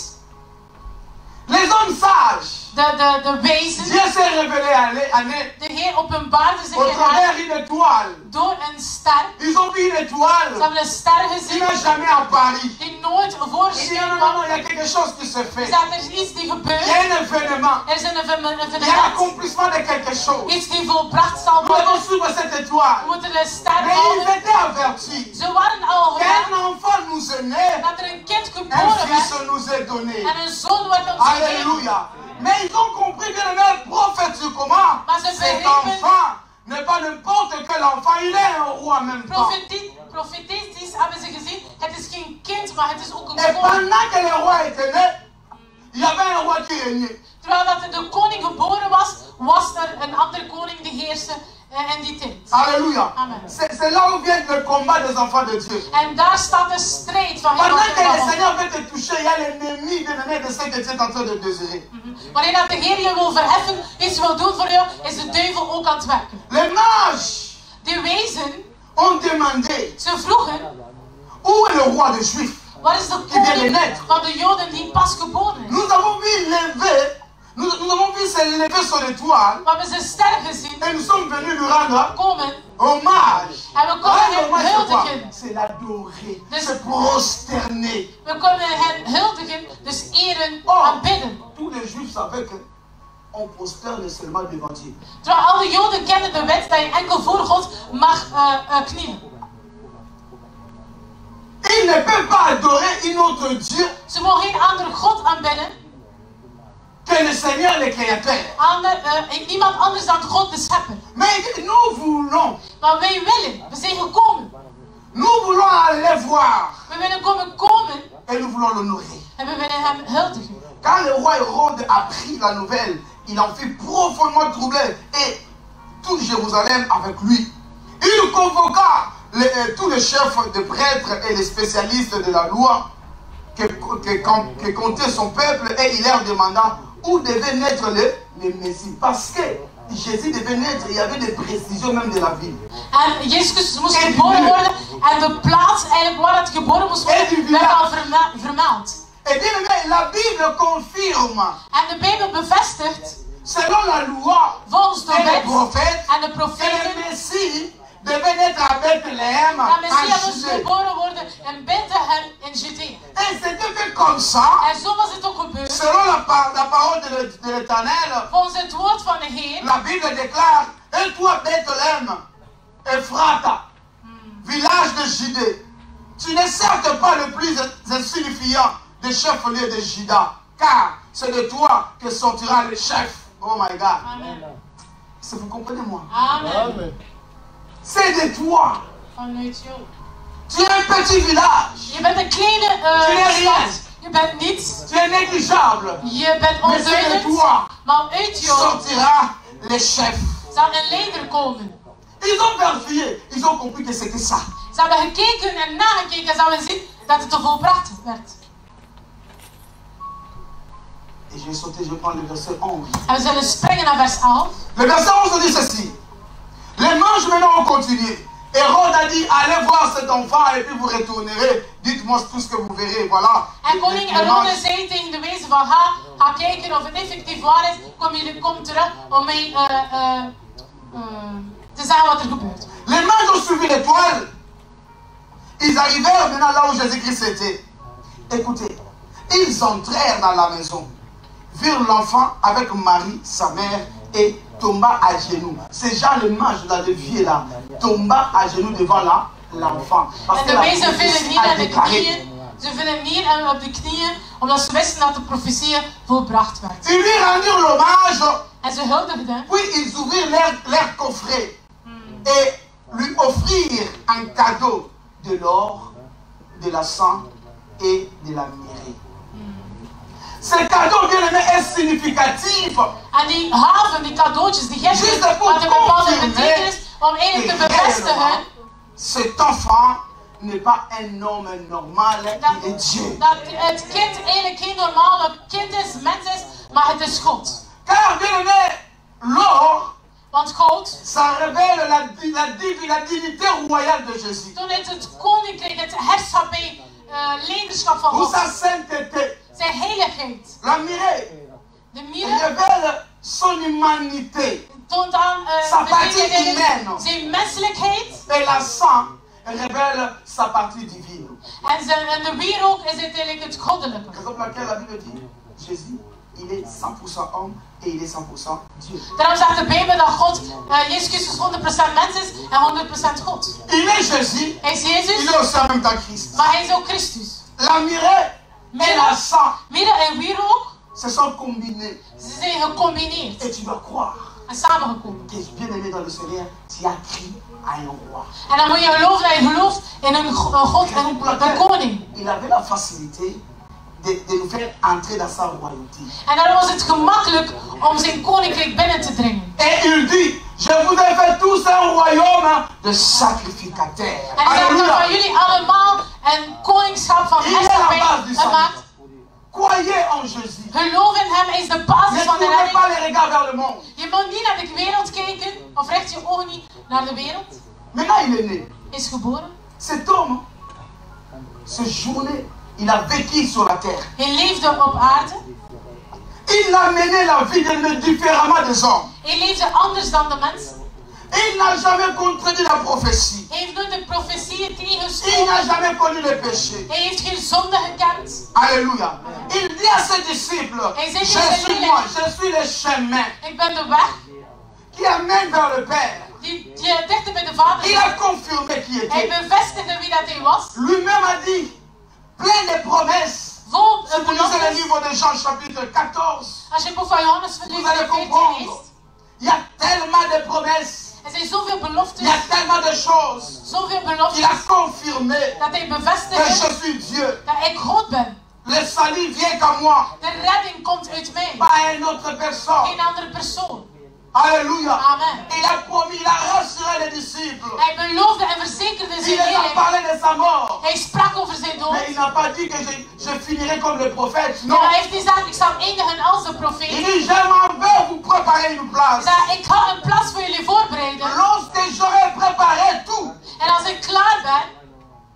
les hommes sages. de wijzen. Dieu s'est révélé à né De Heer openbaarde zich au in travers haar d'une étoile. door een ster. Ils ont vu une Ze étoile hebben een ster qui gezien n'a jamais apparu. die nooit Il dit non, voorgeschreven non, non, was. il y a quelque chose qui se fait. Er is iets die Il y gebeurt. a un événement. Er is een Il y a evenement. l'accomplissement de quelque chose. Iets die volbracht zal Nous devons worden. suivre cette We étoile. moeten de ster Mais ils volgen. étaient avertis Ze waren al gewend qu'un enfant nous est né, dat er een kind un geboren fils werd nous est donné. en een zoon werd ons gegeven. Alléluia. Mais ils ont compris bien aimé, prophétiquement, Maar ze cet begrepen- enfant n'est pas n'importe quel enfant, il est un roi en même temps. Profetisch hebben ze gezien, het is geen kind, maar het is ook een Et koning. pendant que le roi était né, il y avait un roi qui régnait. Terwijl dat de koning geboren was, was er een andere koning die heerste in die tijd. Alléluia. Amen. C'est là où vient le combat des enfants de Dieu. En daar staat de strijd van heel Pendant que le wat. Seigneur veut te toucher, il y a l'ennemi de ce que tu es en train de désirer. Wanneer dat de Heer je wil verheffen, iets wil doen voor jou, is de duivel ook aan het werken. Les mages De wijzen, ont demandé ze vroegen, où est le roi des Juifs. waar is de vient de koning naître. van de Joden die pas geboren is? Nous avons vu lever, nous avons vu se lever sur l'étoile We hebben zijn ster gezien et nous sommes venus lui rendre komen hommage. en we konden Rendre hem hommage, c'est quoi? huldigen. C'est l'adorer, Dus- se prosterner. We konden hen huldigen, dus eren, Oh. aanbidden. Tous les Juifs savaient qu'on prosterne seulement devant Dieu. Terwijl al de Joden kennen de wet dat je enkel voor God mag knielen. Ils ne peuvent pas adorer un autre Dieu Ze mogen geen andere God aanbidden, que le Seigneur, le Créateur. niemand anders dan God de schepper. Mais nous voulons, Maar wij willen, we zijn gekomen. nous voulons aller voir We willen komen et nous voulons l'honorer. en we willen hem huldigen. Quand le roi Hérode apprit la nouvelle, il en fut profondément troublé et tout Jérusalem avec lui. Il convoqua tous les chefs de prêtres et les spécialistes de la loi que comptait son peuple et il leur demanda où devait naître le Messie. Parce que Jésus devait naître, il y avait des précisions même de la ville. En Jezus Christus moest geboren worden en de plaats eigenlijk waar het geboren moest worden werd al vermeld. Et bien aimé, la Bible confirme, En de Bijbel bevestigt, selon la loi volgens de et les wet prophètes, en de que profeten, le Messie devait naître à Bethléem, dat Messias en moest Judée. geboren worden in Bethlehem in Judea. Et c'était fait comme ça, En zo was het ook gebeurd. selon la parole de l'Éternel. Volgens het woord van de Heer, La Bible déclare, et toi Bethléem, Ephrata, village de Judée, tu n'es certes pas le plus insignifiant des chefs-lieux de Juda, car c'est de toi que sortira le chef. Oh my God. Amen. Est-ce que vous comprenez moi? Amen. C'est de toi Vanuit jou. Tu es un petit village. Je bent een kleine Tu n'es rien. stad. Je bent niets. Tu es négligeable. Je bent Mais c'est de ondeugend. toi Maar uit jou sortira les chefs. zal een leider komen. Ils ont vérifié. Ils ont compris que c'était ça. Ze hebben gekeken en nagekeken en ze hebben gezien dat het volbracht werd. Et je vais sauter, je vais prendre le verset 11. En we zullen springen naar vers 11. Le verset 11 dit ceci. Les manches maintenant ont continué. Hérode a dit, allez voir cet enfant et puis vous retournerez. Dites-moi tout ce que vous verrez. Voilà. En koning Herodes zei tegen de wezen van ga kijken of het effectief waar is. Kom terug om mij te zeggen wat er gebeurt. Les manches ont suivi l'étoile. Ils arrivèrent maintenant là où Jésus-Christ était. Écoutez, ils entrèrent dans la maison, virent l'enfant avec Marie, sa mère, et tomba à genoux. C'est Jean le mage, là, le vieux là, tomba à genoux devant l'enfant. Parce En que de la wezen vielen prophétie neer a aan de déclaré. knieën. Ze vielen neer en op de knieën, omdat ze wisten dat de profetie volbracht werd. Ils lui rendirent l'hommage, En ze huldigden. puis ils ouvrirent leur coffret et lui offrirent un cadeau de l'or, de la sang et de la myrrhe. Ce cadeau, bien aimé, est significatif. En die haven, die cadeautjes, die Juste giften, pour had een bepaalde confirmer betekenis om eigenlijk te que bevestigen réellement, cet enfant n'est pas un homme normal, il est Dieu. dat het kind eigenlijk geen normale kind is, mens is, maar het is God. Car, bien aimé, l'or, Want God, ça révèle la dignité royale de Jésus. toen het koninkrijk, het heerschappij, leiderschap van Pour God, sa sainteté. zijn heiligheid. La myrrhe De mire révèle son humanité. toont aan Sa partie humaine. zijn menselijkheid. Et la sang révèle sa partie divine. En de wierook is uiteindelijk het goddelijke. Raison pour laquelle la Bible dit, Jésus, il est 100% homme et il est 100% Dieu. Daarom zegt de Bijbel dat God, Jezus Christus 100% mens is en 100% God. Il est Jésus, Hij is il Jezus, est aussi en même temps Christ. maar hij is ook Christus. La myrrhe et la sang Mire en wierook, se sont combinés. ze zijn gecombineerd Et tu dois croire en samengekomen. que bien aimé dans le Seigneur, tu as crié à un roi. En dan moet je geloven dat je gelooft in een God en een koning. Il avait la facilité de nous faire entrer dans sa royauté. En daarom was het gemakkelijk om zijn koninkrijk binnen te dringen. Et il dit, je vous ai fait tous un royaume de sacrificateurs. En hij zegt dat Alléluia. van jullie allemaal een koningschap van heerschappij gemaakt. Croyez en Jésus. Geloof in hem, hij is de Ne basis van de tournez pas redding. les regards vers le monde. Je moet niet naar de wereld kijken, of richt je ogen niet naar de wereld. Maintenant, il est né. Hij is geboren. Cet homme, ce journée, il a vécu sur la terre. Hij leefde op aarde. Il a mené la vie différemment des hommes. Hij leefde anders dan de mensen. Il n'a jamais contredit la prophétie. Hij heeft nooit de profetieën Il tegengesproken. n'a jamais connu le péché. Hij heeft geen zonde gekend. Alléluia. Il dit à ses disciples, Et c'est je que suis c'est moi, je suis le chemin Ik ben de weg qui amène vers le Père. die dichter bij de Vader Il is. a confirmé qui Hij était. bevestigde wie dat hij was. Lui-même a dit, plein de promesses. Vol Si vous lisez le beloftes. livre de Jean chapitre 14, Als je het boek van Johannes vous verleest, allez de 14 comprendre. leest. Il y a tellement de promesses. Er zijn zoveel Il beloftes, y a tellement de choses. zoveel Il a beloftes, confirmé dat hij que bevestigde je suis Dieu. dat ik God ben. Le salut vient qu'à moi, De redding komt uit mij, pas à une autre personne. geen andere persoon. Alléluia. Amen. Il a promis, il a rassuré les disciples. Hij beloofde en verzekerde Il zijn les a leerlingen. parlé de sa mort. Hij sprak over zijn dood. Mais il n'a pas dit que je finirai comme le prophète. Non. En hij heeft niet gezegd, ik zal eindigen als de Il profeet. dit, je m'en vais vous préparer une place. Hij zei, ik ga een plaats voor jullie voorbereiden. Lorsque j'aurai préparé tout, En als ik klaar ben,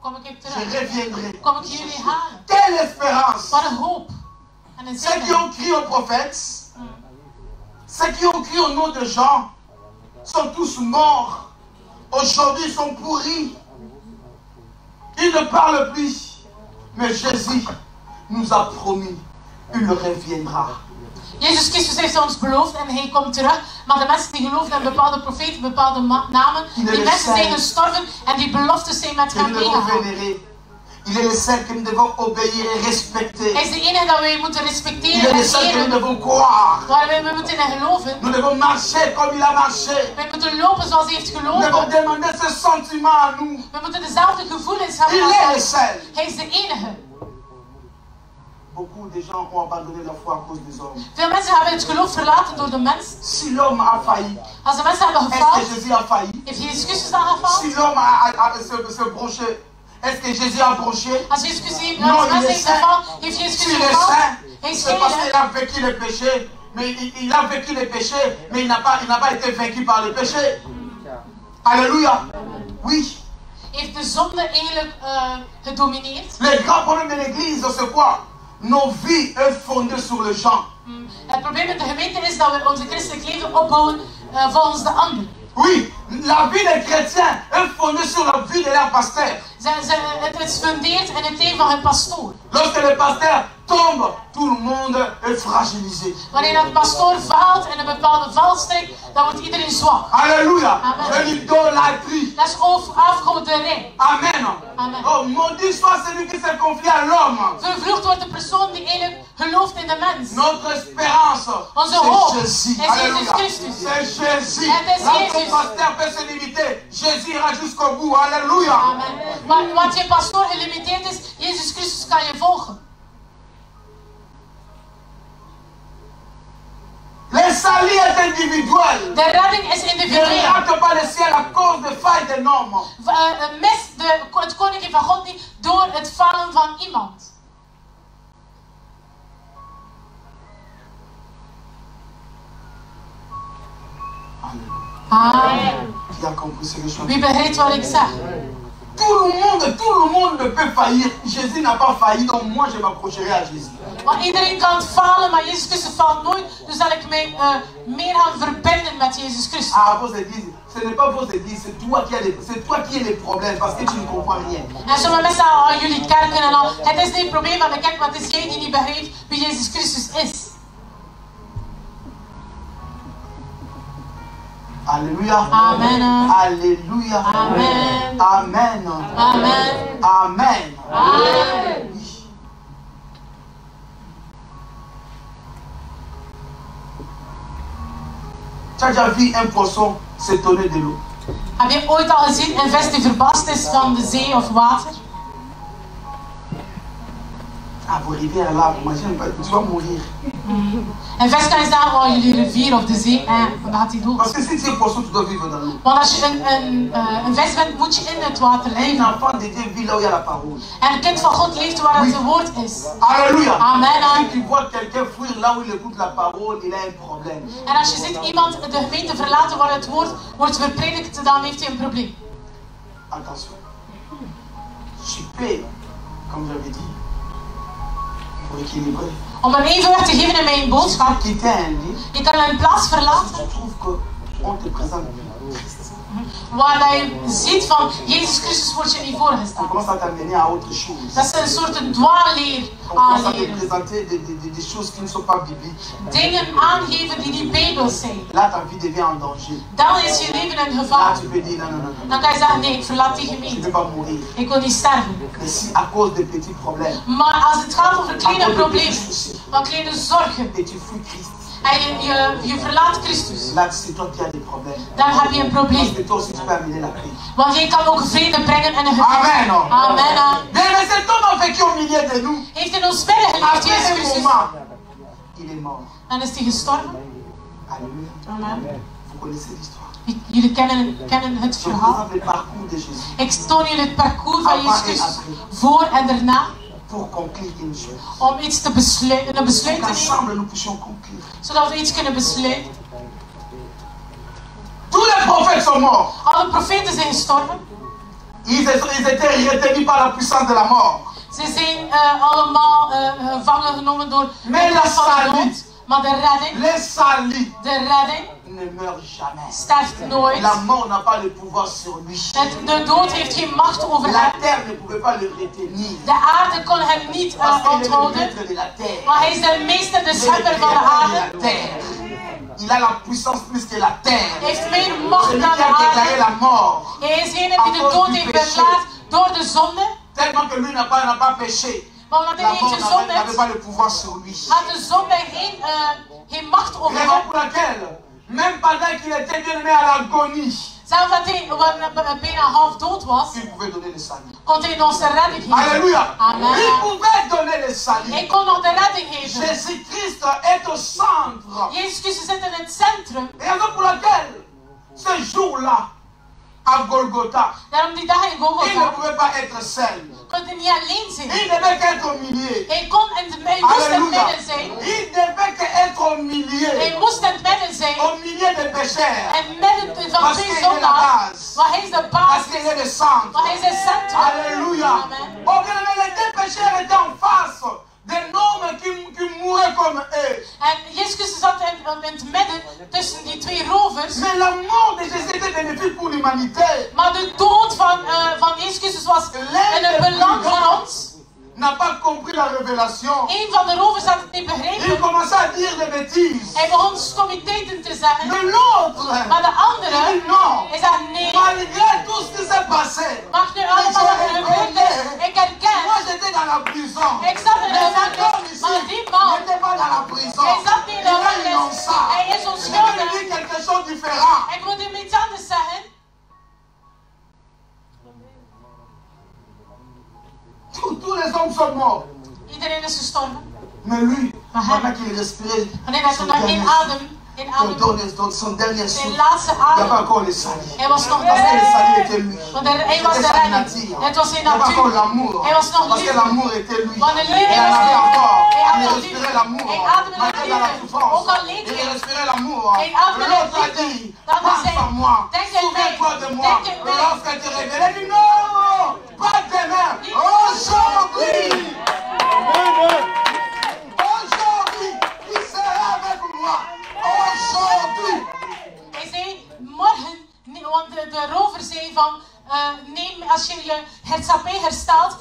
kom ik je terug. reviendrai. Kom ik jullie halen. Quelle espérance. Wat een hoop. En een Ceux qui zin. ont crié aux prophètes, ceux qui ont crié au nom de Jean, sont tous morts. Aujourd'hui, ils sont pourris. Ils ne parlent plus. Mais Jésus nous a promis, il reviendra. Jezus Christus heeft ons beloofd en hij komt terug. Maar de mensen die geloofden in bepaalde profeten, bepaalde namen, die mensen zijn gestorven en die beloftes zijn met Et hem nous devons meegegaan. vénérer. Il est le seul que nous devons obéir et respecter. Hij is de enige dat wij moeten Il respecteren est le en seul que nous eren. devons croire. Waar wij moeten in geloven. Nous devons marcher comme il a marché. Wij moeten lopen zoals hij heeft Nous devons gelopen. demander ce sentiment à nous. We moeten dezelfde gevoelens Il hebben est le als seul. hij is de enige. Beaucoup de gens ont abandonné la foi à cause des hommes. Veel mensen hebben het geloof verlaten door de mens. Si l'homme a failli, Als de mensen hebben est-ce gefaald, que Jésus a failli? heeft Jezus Christus dan gefaald? Si l'homme a se broché, est-ce que Jésus a broché? Als Jezus Christus heeft, Non, als de il mensen est heeft saint. gefaald, heeft Jezus S'il Christus est gefaald. saint, Hij is c'est parce qu'il heilig. a vécu le péché. Mais il a vécu le péché, mais il n'a pas été vaincu par le péché. Alléluia. Oui. Heeft de zonde eigenlijk gedomineerd. Le grand problème de l'église, c'est quoi? Nos vies est fondée sur le gens. Het probleem met de gemeente is dat we onze christelijk leven opbouwen volgens de ander. Oui, la vie des chrétiens est fondée sur la vie de leur pasteur. Het is fundeerd in het leven van hun pastoor. Lorsque le pasteur tombe, tout le monde est fragilisé. Wanneer dat pastoor faalt in een bepaalde valstrik, dan wordt iedereen zwak. Alléluia. Amen. Et l'idolâtrie. Dat is afgoderij. Amen. Amen. Oh, maudit soit celui qui se confie à l'homme. Vervloekt wordt de persoon die eigenlijk gelooft in de mens. Notre espérance, Onze hoop c'est is Jésus. Jezus Alléluia. Christus. C'est Jésus. Het is Là où Jezus. ton pasteur peut se limiter, Jésus ira jusqu'au bout. Alléluia. Amen. Maar wat je pastoor gelimiteerd is, Jezus Christus kan je volgen. Le salut est individuel. De redding is Ne individueel. regarde pas le ciel à cause de failles des hommes. Mis het koninkrijk van God niet door het falen van iemand. Amen. Qui a compris ce que je Wie dis? begrijpt wat ik zeg? Tout le monde peut faillir. Jésus n'a pas failli, donc moi je m'approcherai à Jésus. Maar iedereen kan falen, maar Jezus Christus faalt nooit. Dus zal ik mij meer gaan verbinden met Jezus Christus. Ah, vos églises, ce n'est pas vos églises, c'est toi qui as les problèmes parce que tu ne comprends rien. En sommige mensen zeggen, oh, jullie kerken en al. Het is niet het probleem van de kerk, maar het is jij die niet begrijpt wie Jezus Christus is. Alléluia. Amen. Alléluia. Amen. Amen. Amen. Amen. Amen. Oui. Tu as déjà vu un poisson s'étonner de l'eau? Heb je ooit al gezien een vis die verbaasd is van de zee of water? Ah, vos rivières là, imagine, tu vas mourir. Een vis kan je zeggen, oh, jullie rivier of de zee, dan gaat hij dood. Parce que si tu es un poisson, tu dois vivre dans l'eau. Want als je een vis bent, moet je in het water Un leven. enfant de Dieu vit là où il y a la parole. En een kind van God leeft waar het woord is. Alléluia. Amen. Si tu vois quelqu'un fuir là où il écoute la parole, il a un problème. En als je ziet iemand de gemeente verlaten waar het woord wordt verpredikt, dan heeft hij een probleem. Attention. Je paie, comme j'avais dit, pour équilibrer. Om een evenwicht te geven in mijn boodschap, Tu quitter un lit, je kan een plaats verlaten tu trouves qu'on te présente Christ. waar dat je ziet van Jezus Christus wordt je niet Tu voorgestaan. commences à t'amener à autre chose. Dat is een soort een dwaalleer On commence à te aanleren. présenter des choses qui ne sont pas bibliques. Dingen aangeven die niet bijbels zijn. Là, ta vie devient en danger. Dan is je leven in Là, gevaar. tu peux dire non, non, non, non. Dan kan je zeggen, nee, ik verlaat die Je ne gemeente. veux pas mourir. Ik wil niet sterven. Mais si à cause de petits problèmes, Maar als het gaat over à kleine cause de petits problemen, soucis, van kleine zorgen, et tu fuis Christ, en je verlaat Christus, là, c'est toi qui as des problèmes. dan heb je een Parce probleem. que toi aussi, tu peux amener la paix. Want jij kan ook vrede brengen in een gemeente. Amen. Amen. Bien, mais cet homme a vécu au milieu de nous. Heeft in ons midden geleefd, Jezus Après un Christus. moment, il est mort. Dan is hij gestorven. Alléluia. Amen. Vous connaissez l'histoire. Jullie kennen het Je verhaal. présente le parcours de Jésus Ik toon jullie het parcours van Jezus Avant et Christus. après. Voor en daarna. pour conclure une chose. Om iets te besluiten, een besluit te nemen. Qu'ensemble nous puissions conclure. Zodat we iets kunnen besluiten. Tous les prophètes sont morts. Alle profeten zijn gestorven. Ils étaient retenus par la puissance de la mort. Ze zijn allemaal gevangen genomen door Mais de la kracht van de salut, dood. Maar de redding le salut ne meurt jamais. sterft nooit. La mort n'a pas le pouvoir sur lui. De dood heeft geen macht over La hem. terre ne pouvait pas le retenir. De aarde kon hem niet Parce qu'il est le onthouden. maître de la terre. Maar hij is de meester, de Il est le schepper van de créateur de aarde. la terre. Il a la puissance plus que la terre. Hij heeft meer macht Celui dan qui de a déclaré aarde. la mort. Hij is degene die de dood heeft verlaat door de zonde. Tellement que lui n'a pas péché. Maar omdat La hij niet mort gezondigd n'avait heeft, pas le pouvoir sur lui. had de zonde geen macht over Raison hem. pour laquelle, même pendant qu'il était bien aimé à l'agonie, Zelfs dat hij bijna half dood was, il pouvait donner le salut. kon hij ons de redding geven. Alléluia. Amen. Il pouvait donner le salut. Hij kon nog de redding geven. Jésus-Christ est au centre. Jezus Christus zit in het centrum. Raison pour laquelle, ce jour-là, à Golgotha, Daarom die dag in il ne Golgotha pouvait pas être seul. kon hij niet alleen zijn. Il ne devait qu'être au milieu. Hij kon in het moest in het Alléluia. midden zijn. Il devait qu'être au milieu. Hij moest in het midden zijn. Au milieu des pécheurs. En midden van Parce twee qu'il est la zondaars. base. Maar hij is de Parce basis. qu'il est le centre. Maar hij is het centrum. Alléluia. Amen. Oh bien aimé, les deux pécheurs étaient en face des hommes qui mouraient comme eux. En Jezus Christus zat in het midden tussen die twee rovers. Mais la mort de Jésus était bénéfique pour l'humanité. Maar de dood van Jezus Christus was in het belang van ons. N'a pas compris la révélation. Een van de rovers had het niet Il begrepen. commençait à dire des bêtises. Hij begon stommiteiten te zeggen. Mais l'autre, Maar de andere, il dit non. hij zegt nee. Malgré tout ce qui s'est passé, Mag nu allemaal wat er gebeurd is. Ik herken. moi j'étais dans la prison. Ik zat in de Mais cet homme gevangenis. ici Maar die man, n'était pas dans la prison. hij zat niet in Il de est gevangenis. innocent. Hij is Je vais onschuldig. lui dire quelque chose de différent. Ik moet hem iets anders zeggen. Tous les hommes sont morts. Iedereen is gestorven. Mais lui, Maar hij- pendant qu'il respirait, Wanneer hij son nog dernier in souffle, adem, son dernier zijn souffle, laatste il n'y a pas adem, encore le salut. hij was nog Parce que le salut niet. était lui. Want hij was C'était de sa redding. nature. Het was Il zijn n'y avait pas encore natuur. l'amour. Hij was nog Parce que liefde. l'amour était lui. Want de Et liefde il en was avait hij. encore. Hij Il had nog respirait liefde. l'amour. Hij ademde Malgré dans la liefde. souffrance. Ook al leed Il hij. respirait l'amour. Hij ademde L'autre a liefde. dit, Dat was pense hij. à moi. Denk aan mij. Souviens-toi de moi. Denk aan mij. Lorsque tu révélais, il dit non, pas demain. Aujourd'hui. Aujourd'hui, il sera avec moi. Aujourd'hui. Hij zei, morgen, want de rover zei van, neem, als je je hersapé herstelt,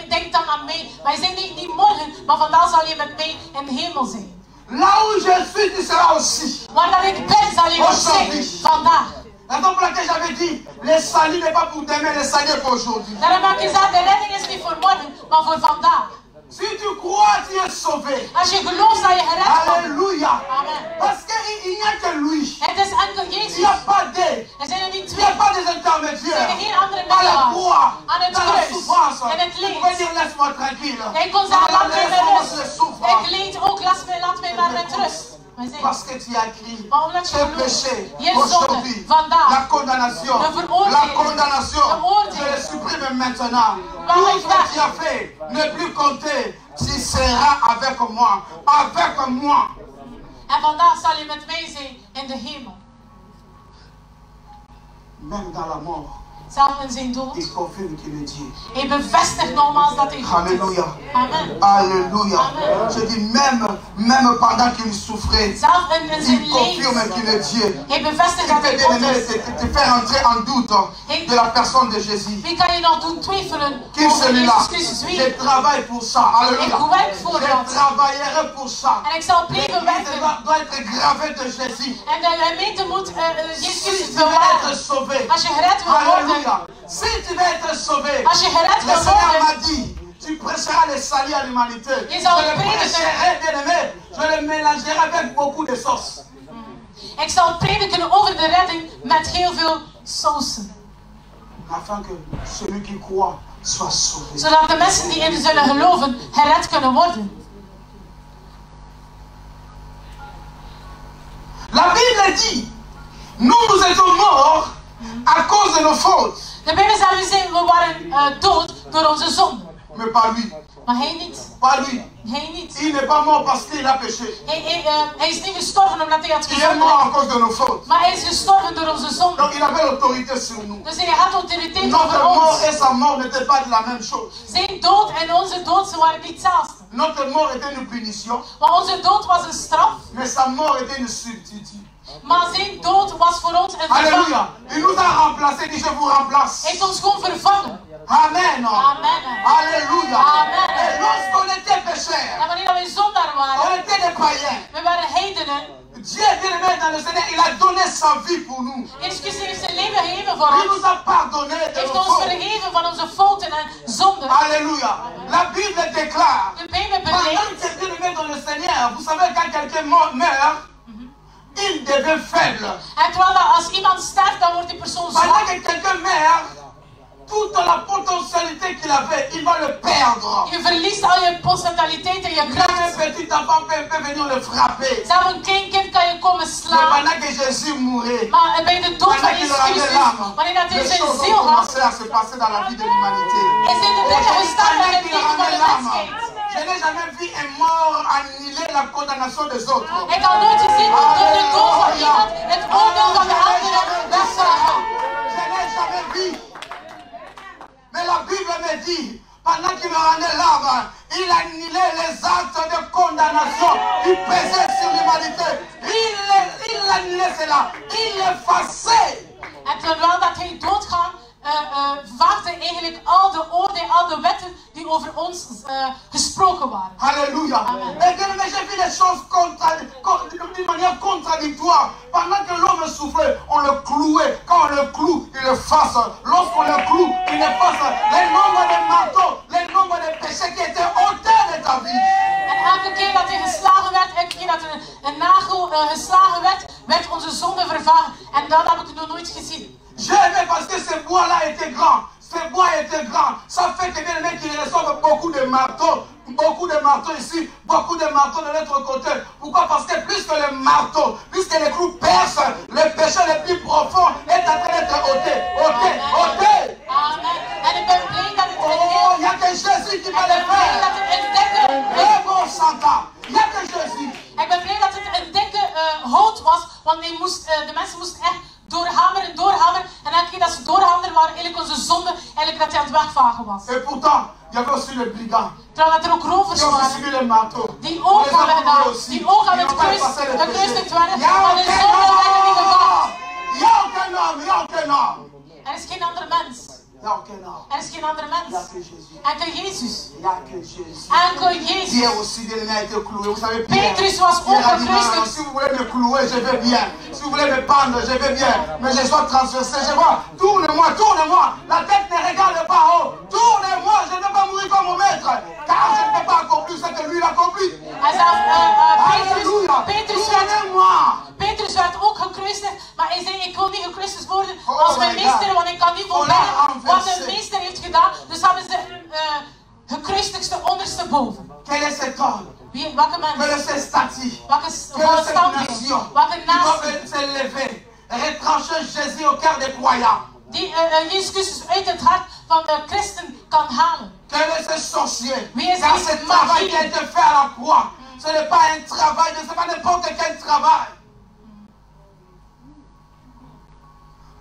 denk dan aan mij. Maar hij zei niet morgen, maar vandaag zal je met mij in de hemel zijn. Là où je suis, tu seras aussi. Waar dat ik ben, zal je ook zijn vandaag. Raison pour laquelle j'avais dit, le salut n'est pas pour demain, le salut est pour aujourd'hui. Daarom heb ik gezegd, de redding is niet voor morgen, maar voor vandaag. Si tu crois, tu es sauvé. Als je gelooft, zal je gered worden. Alléluia. Amen. Parce qu'il n'y a que lui. Het is enkel Il n'y Jezus. a pas d'eux. Er zijn er niet Il n'y a twee. pas des Er intermédiaires. zijn geen andere À la middelaars. croix, Aan het dans la kruis. souffrance. En het Vous pouvez leed. dire, laisse-moi tranquille. Hij kon zeggen, laat mij met Laisse-moi rust. souffre. Ik leed ook, laat mij maar met rust. Maar zei, Parce que tu as écrit, maar omdat je tes gelooft, péchés, je zonde, aujourd'hui, la vandaag, condamnation, de veroordeling, la condamnation, de oordeel. je le supprime maintenant. Waar Tout ik ce weg. que tu as fait, ne plus compter, tu seras avec moi, avec moi. En vandaag zal je met mij zijn in de hemel. Même dans la mort, Zelf in zijn dood. il confirme qu'il est Dieu. Hij bevestigt nogmaals dat hij God is. Alléluia. Amen. Alléluia. Amen. Je dis même pendant qu'il souffrait, Zelf in zijn il confirme leed. qu'il est Dieu. Hij bevestigt Il dat peut hij God bien is. te faire entrer en doute de la personne de Jésus. Wie kan je nog doen twijfelen Qui over celui-là? Jezus Christus? Wie? Je travaille pour ça. Alléluia. Ik werk voor Je dat. travaillerai pour ça. En ik zal blijven L'église werken. doit être gravée de Jésus. En de gemeente moet Jezus Si Christus tu veux bewaren. être sauvé, Als je gered wil worden, alléluia. Si tu veux être sauvé, als je gered le wil Seigneur worden, m'a dit, tu prêcheras le salut à l'humanité. Je Je zal le prediken. prêcherai, bien aimé. Je le mélangerai avec beaucoup de sauce. ik zal prediken over de redding met heel veel sausen. Afin que celui qui croit soit sauvé. Zodat de mensen die in zullen geloven, gered kunnen worden. La Bible dit, nous étions morts à cause de nos fautes. De Bijbel zegt, we waren dood door onze zonde. Mais pas lui. Maar hij niet. Pas lui. Hij niet. Il n'est pas mort parce qu'il a péché. Hij is niet gestorven omdat hij had Il est mort à gezondigd. cause de nos fautes. Maar hij is gestorven door onze zonde. Donc il avait l'autorité sur nous. Dus hij had autoriteit Notre over mort ons. et sa mort n'étaient pas de la même chose. Zijn dood en onze dood, ze waren niet hetzelfde. Notre mort était une punition, Maar onze dood was een straf. mais sa mort était une substitut. Maar zijn dood was voor ons een vervanging. Alléluia. Il nous a remplacés, dit je vous remplace. Hij heeft ons gewoon vervangen. Amen. Amen. Alléluia. Amen. Et lorsqu'on était pécheurs, En wanneer we zondaar on waren, était des païens. we waren heidenen. Dieu est bien aimé dans le Seigneur, il a donné sa vie pour nous. Jezus heeft zijn leven gegeven voor Il ons. nous a pardonné de Heeft nos ons fautes. vergeven van onze fouten en zonden. Alléluia. La Bible déclare, De Bijbel pendant beleidt. que tu es bien aimé dans le Seigneur, vous savez quand quelqu'un meurt, il devient faible. En terwijl dat als iemand sterft, dan wordt die persoon Pendant zwak. que quelqu'un meurt, toute la potentialité qu'il avait, il va le perdre. Je verliest al je potentialiteit en je Même kracht. un petit enfant peut venir le frapper. Zelfs een klein kind kan je komen Mais slaan. pendant que Jésus mourait, Maar bij de dood pendant van qu'il Jezus rendait Christus, l'âme, wanneer dat hij les zijn choses ont ziel had, commencé à se passer dans la vie de l'humanité. is in de dingen gestaan in Pendant het qu'il leven van rendait de l'âme, mensheid. je n'ai jamais vu un mort annihiler la condamnation des autres. Ik had nooit gezien dat door de dood van iemand het oordeel van de anderen weggehaald. Je n'ai jamais vu. Mais la Bible me dit, pendant qu'il me rendait l'âme, il annihilait les actes de condamnation qui pesaient sur l'humanité. Il annihilait cela. Il effaçait. En terwijl dat hij doodgaat, vaagde eigenlijk al de wetten die over ons gesproken waren. Alléluia. Amen. Et bien, mais j'ai vu les choses d'une manière contradictoire. Pendant que l'homme souffrait, on le clouait. Quand on le cloue, il efface. Lorsqu'on le cloue, il efface les nombres de marteaux, les nombres de péchés qui étaient ôtés de ta vie. En elke keer dat hij geslagen werd, elke keer dat er een nagel geslagen werd, werd onze zonde vervaagd. En dat heb ik nog nooit gezien. J'ai aimé parce que ce bois-là était grand. Ce bois était grand. Ça fait que bien aimé qu'il reçoive beaucoup de marteaux. Beaucoup de marteaux ici, beaucoup de marteaux de l'autre côté. Pourquoi? Parce que plus que les marteaux, plus que les clous percent, le péché le plus profond est en train d'être ôté. Ôté, ôté. Amen. En ik ben blij dat het Oh, il n'y a que Jésus qui va le faire. Eh bon, Santa, il n'y a que Jésus. Ik ben blij dat het een dikke hout was, want de mensen moesten echt doorhameren. En elke keer dat ze doorhameren waren eigenlijk onze zonde, eigenlijk dat hij aan het wegvagen was. Et pourtant, il y avait aussi les brigands. Terwijl dat er ook rovers Qui ont waren, suivi les marteaux. die ook Les hadden enfants gedaan, aussi. die ook aan Qui het n'ont pas passé le péché. gekruisigd werden, Il y a maar de zonde werden niet gevangen. Il n'y a aucun homme, il n'y a aucun homme. Er is geen andere mens. Il n'y a aucun homme. Er is geen andere Il n'y a mens. que Jésus. Enkel Jezus. Il n'y a que Jésus. Enkel Jezus. Pierre aussi, bien aimé, a été cloué. Vous savez, Pierre, Petrus was Pierre a dit, non, gekruisigd. si vous voulez me clouer, je vais bien. Si vous voulez me pendre, je vais bien. Mais je dois transverser, je vois, tourne-moi, tourne-moi. La tête ne regarde pas en haut. Tourne-moi, je ne vais pas mourir comme mon maître. Car je ne peux pas accomplir ce que lui il accomplit. Hij zei, Alléluia. Tournez-moi. Petrus werd ook gekruisigd, maar hij zei, ik wil niet gekruisigd worden Oh als mijn my meester, God. want ik kan niet Oh, volbrengen la wat de renversé. meester heeft gedaan. Dus hebben ze gekruisigste ondersteboven. Quel est cet homme? Welke Quel mens? est ce statut? Welke Quelle est cette standbeeld? nation Welke qui natie? doit se lever, retrancher Jésus au cœur des croyants? Die Jezus Christus uit het hart van de christen kan halen. Quel est ce sorcier? Oui, Car c'est ce travail magie. qui a été fait à la croix, ce n'est pas un travail, ce n'est pas n'importe quel travail.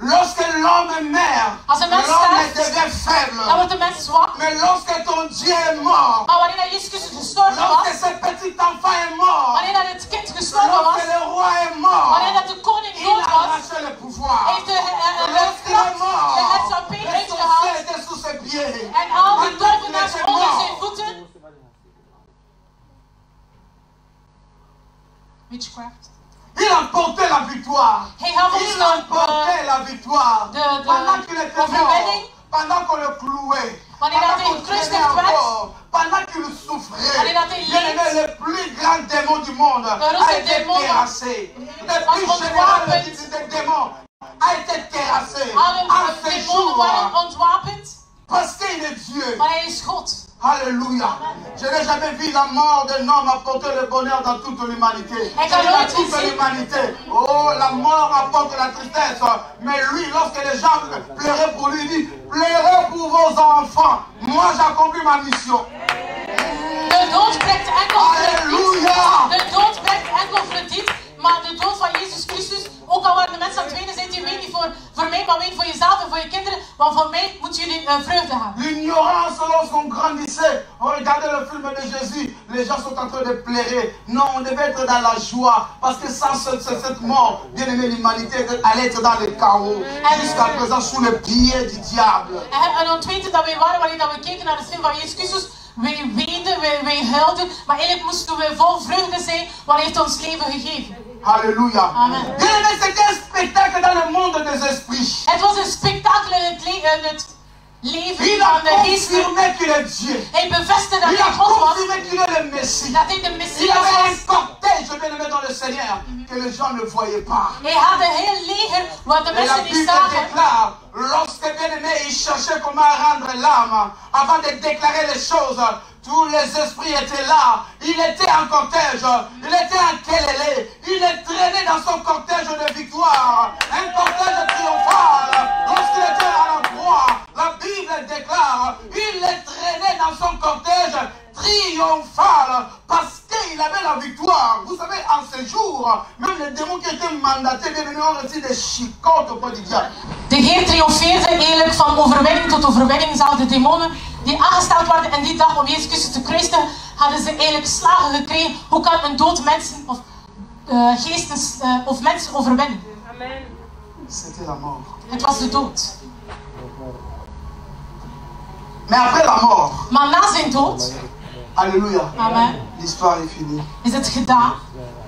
Lorsque l'homme meurt, Als een mens l'homme sterft, devient faible. dan wordt de mens zwak. Mais lorsque ton Dieu est mort, Maar wanneer dat Jezus Christus gestorven lorsque was, ce petit enfant est mort, wanneer dat het kind gestorven was, lorsque le roi est mort, wanneer dat de koning il dood a was, arraché le pouvoir. heeft de Lorsqu'il est kracht, de mort, heerschappij les sorciers uitgehaald. étaient sous ses pieds. En al die Maintenant qu'il tovenaars était onder mort, zijn voeten. Witchcraft. il emportait la victoire. Hij gaf ons Il emportait la victoire. de Pendant qu'il était mort, overwinning. pendant qu'on le clouait, Wanneer pendant dat qu'on hij traînait gekruisigd werd, encore, pendant qu'il souffrait, wanneer dat hij bien aimé, leed, le plus grand démon du monde grootste a été demon terrassé. Le was plus général des démons a été terrassé alle en ce demonen waren jour ontwapend, parce qu'il est Dieu. maar hij is God. Alléluia. Je n'ai jamais vu la mort d'un homme apporter le bonheur dans toute l'humanité. Et Dans quand toute l'autre l'humanité. Oh, la mort apporte la tristesse. Mais lui, lorsque les gens pleuraient pour lui, il dit, pleurez pour vos enfants. Moi, j'accomplis ma mission. De dood brengt enkel verdriet. Halleluja. De dood brengt enkel verdriet. Maar de dood van Jezus Christus, ook al waren de mensen aan het wenen, zei hij, ween niet voor mij, maar ween voor jezelf en voor je kinderen. Want voor mij moeten jullie vreugde hebben. L'ignorance, lorsqu'on grandissait, on regardait le film de Jésus, les gens sont en train de pleurer. Non, on devait être dans la joie, parce que sans cette mort, bien aimé, l'humanité allait être dans le chaos, jusqu'à présent sous le pied du diable. En ontweten dat wij waren, wanneer dat we keken naar de film van Jezus Christus, wij weenden, wij huilden, maar eigenlijk moesten we vol vreugde zijn, want hij heeft ons leven gegeven. Alléluia. Amen. C'était un spectacle dans le monde des esprits. Het was een spektakel in het leven Il a van de geesten. confirmé qu'il est Dieu. Hij bevestigde dat Il hij a God was, confirmé qu'il est le Messie. dat hij de Il Messias avait un was. cortège, bien aimé dans le Seigneur, que les gens ne voyaient pas. Hij had een heel leger waar de Et la mensen niet Bible zagen. déclare, lorsque bien aimé, il cherchait comment rendre l'âme, avant de déclarer les choses, tous les esprits étaient là. Il était en cortège, il était en kélélé, il est traîné dans son cortège de victoire, un cortège triomphal. Lorsqu'il était à la croix, la Bible déclare, il est traîné dans son cortège triomphal parce qu'il avait la victoire. Vous savez, en ce jour, même les démons qui étaient mandatés, bien aimé, ont reçu des chicotes auprès du diable. De Heer triomfeerde eigenlijk van overwinning tot overwinning. Zelfs de demonen die aangesteld werden in die dag om Jezus Christus te kruisen, hadden ze eigenlijk slagen gekregen. Hoe kan een dood mensen of geesten of mensen overwinnen? Amen. C'était la mort. Het was de dood. Mais après la mort, Maar na zijn dood, alléluia, amen, l'histoire est finie. is het gedaan.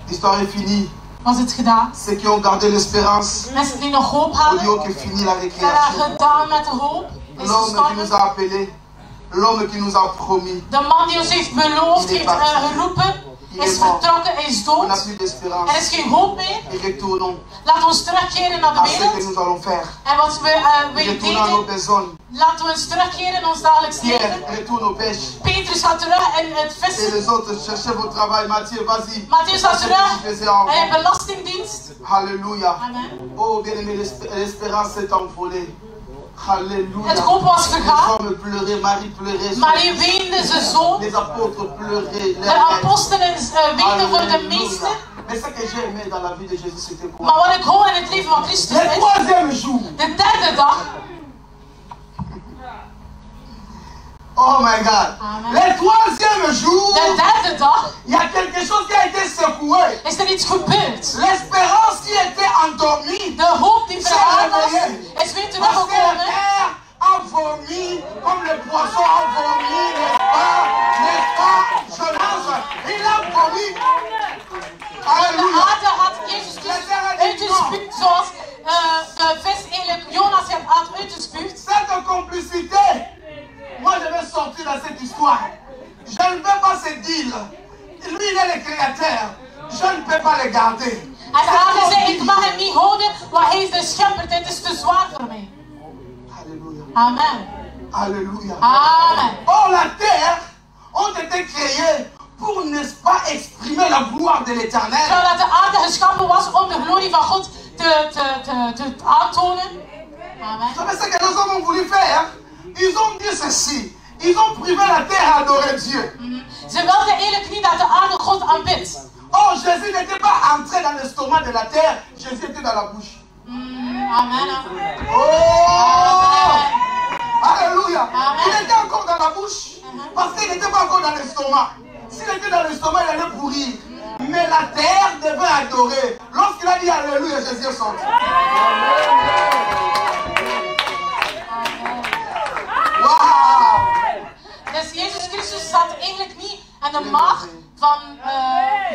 L'histoire est finie. Was het gedaan. Ceux qui ont gardé l'espérance, Mensen die nog hoop au hadden, Dieu qui finit la dat récréation. gedaan met de hoop, is L'homme qui nous gestorven. a appelés, l'homme qui nous a promis, De man die ons heeft beloofd, heeft geroepen, is vertrokken, is on dood. n'a plus d'espérance. Er is geen hoop meer. Et retournons Laten we ons terugkeren naar de à ce que wereld. nous allons faire. En wat we Retournons à nos deden, besognes. laten we ons terugkeren in ons dagelijks Pierre, leven. retourne aux pêches. Petrus gaat terug in het Et vissen. les autres, cherchez votre travail. Matthieu, vas-y. Matthäus Fais gaat ce que terug tu faisais avant. in de belastingdienst. Alléluia. Amen. Oh, bien-aimé, l'espérance s'est envolée. Alléluia. Het hoop was Les vergaan. hommes pleuraient, Marie pleurait. Marie weende zijn zoon. Les apôtres pleuraient. De Les maîtres. apostelen weenden voor de Alléluia. meesten. Mais ce que j'ai aimé dans la vie de Jésus, c'était quoi? Maar wat ik hoor in het leven van Christus Le is, troisième jour. de derde dag, Oh my God. Amen. Le troisième jour, de derde dag, il y a quelque chose qui a été secoué. is er iets gebeurd. L'espérance qui était endormie. De hoop die vergaan was, is weer Parce que la teruggekomen. terre a vomi comme le poisson a vomi, n'est-ce pas, Jonas? Il a vomi. De Alléluia. aarde had Jezus Christus uitgespuugd zoals de vis eigenlijk Jonas had uitgespuugd. Cette complicité, moi je vais sortir dans cette histoire. Je ne veux pas ce deal. Lui, il est le créateur. Je ne peux pas le garder. En de aarde zei, ik mag hem niet houden, want hij is de schepper, dit is te zwaar voor mij. Alléluia. Amen. Alléluia. Amen. Or, la terre ont été créées pour, n'est-ce pas, exprimer la gloire de l'éternel. Terwijl dat de aarde geschapen was om de glorie van God te aantonen. Amen. Vous savez ce que les hommes ont voulu faire? Ils ont dit ceci. Ils ont privé la terre à adorer Dieu. Ze wilden eigenlijk niet dat de aarde God aanbidt. Or, Jésus n'était pas entré dans l'estomac de la terre. Jésus était dans la bouche. Amen. Oh! Alléluia. Amen. Il était encore dans la bouche. Parce qu'il n'était pas encore dans l'estomac. S'il était dans l'estomac, il allait pourrir. Mais la terre devait adorer. Lorsqu'il a dit Alléluia, Jésus est sorti. Wow! Dus Jezus Christus zat eigenlijk niet aan de maag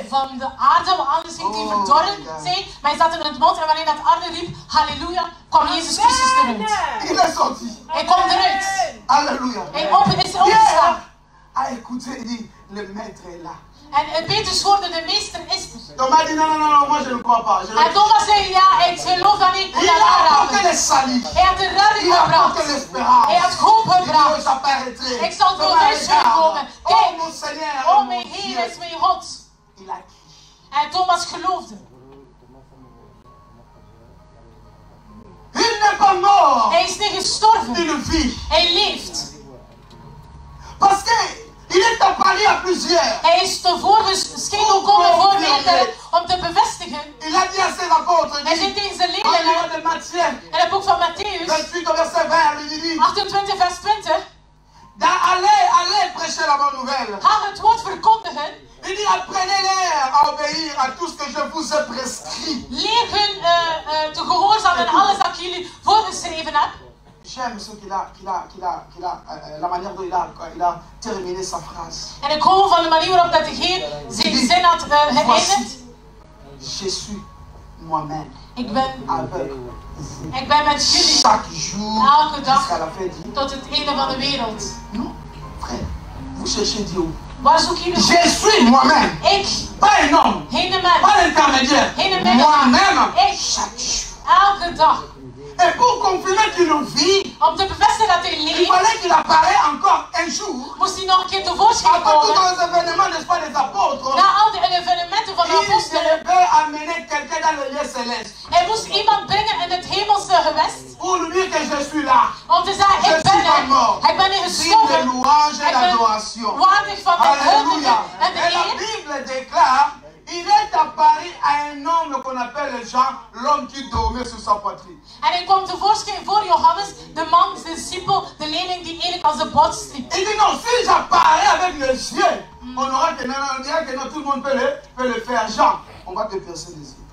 van de aarde, want anders ging hij verdorren zijn. Maar hij zat in het mond en wanneer dat aarde riep, halleluja, kwam Jezus Christus eruit. Il est sorti. Hij kwam eruit. Alléluia. Hij is opgestaan. Pierre a écouté et dit, le maître est là. En Petrus hoorde, de meester is er. Thomas dit, non, non, non, non, moi je ne crois pas. Je En Thomas zei, ja, ik geloof dat niet, ik moet Il dat a apporté aanraken. le salut. Hij had de Il redding a apporté gebracht. l'espérance. Hij had hoop Il dit, oh, gebracht. j'apparaîtrai. Ik zal Thomas, voor mij regarde. komen. Oh, Kijk, mon Seigneur, oh mon mijn Dieu. Heer is mijn God. Il a crié. En Thomas geloofde. Il n'est pas mort. Hij is niet gestorven. Il vit. Hij leeft. Parce qu'il est apparu à plusieurs. Hij is tevoren scheen gekomen voor meerdere om te bevestigen. Il a dit à ses apôtres, Hij il zei dit, tegen zijn en livre leerlingen de Matthieu, in het boek van Matthäus 28 au verset 20, il dit, 28 vers 20. allez prêcher la bonne nouvelle. Ga het woord verkondigen. Il dit, apprenez-les à obéir à tout ce que je vous ai prescrit. Leer hun te gehoorzamen aan alles dat ik jullie voorgeschreven heb. J'aime ce la manière dont il a terminé sa phrase. En ik hou van de manier waarop dat de Heer zijn zin had geëindigd. Je suis moi-même. Ik ben aveugle. Ik ben met jullie chaque jour elke dag jusqu'à la fin du tot het einde van de wereld. Non, frère, vous cherchez Dieu. Waar zoek je de Je suis moi-même. Ik. Pas un homme. Geen mens. Pas l'intermédiaire. Geen mens. Moi-même. Ik. Chaque jour. Elke dag. Et pour confirmer qu'il vit, om te bevestigen dat hij il leeft, fallait qu'il apparaît encore un jour. moest hij nog een keer tevoorschijn Après tous komen. les événements, n'est-ce pas, des apôtres, Na al die evenementen van de il apostelen. devait amener quelqu'un dans le lieu céleste. Hij moest iemand brengen in het hemelse gewest. Pour lui dire que je suis là. Om te zeggen, Je ik ben suis pas er. mort. Ik ben er Digne de gestorven. louange et Ik ben d'adoration. waardig van de huldiging Alléluia. en de Et la eer. Bible déclare, il est apparu à un homme qu'on appelle Jean, l'homme qui dormait sur sa poitrine. En hij kwam tevoorschijn voor Johannes, de man, de discipel, de leerling die eigenlijk als de bot sliep. Il dit non, si j'apparais avec les yeux, on aura que non, tout le monde peut le faire. Jean, on va te percer les yeux.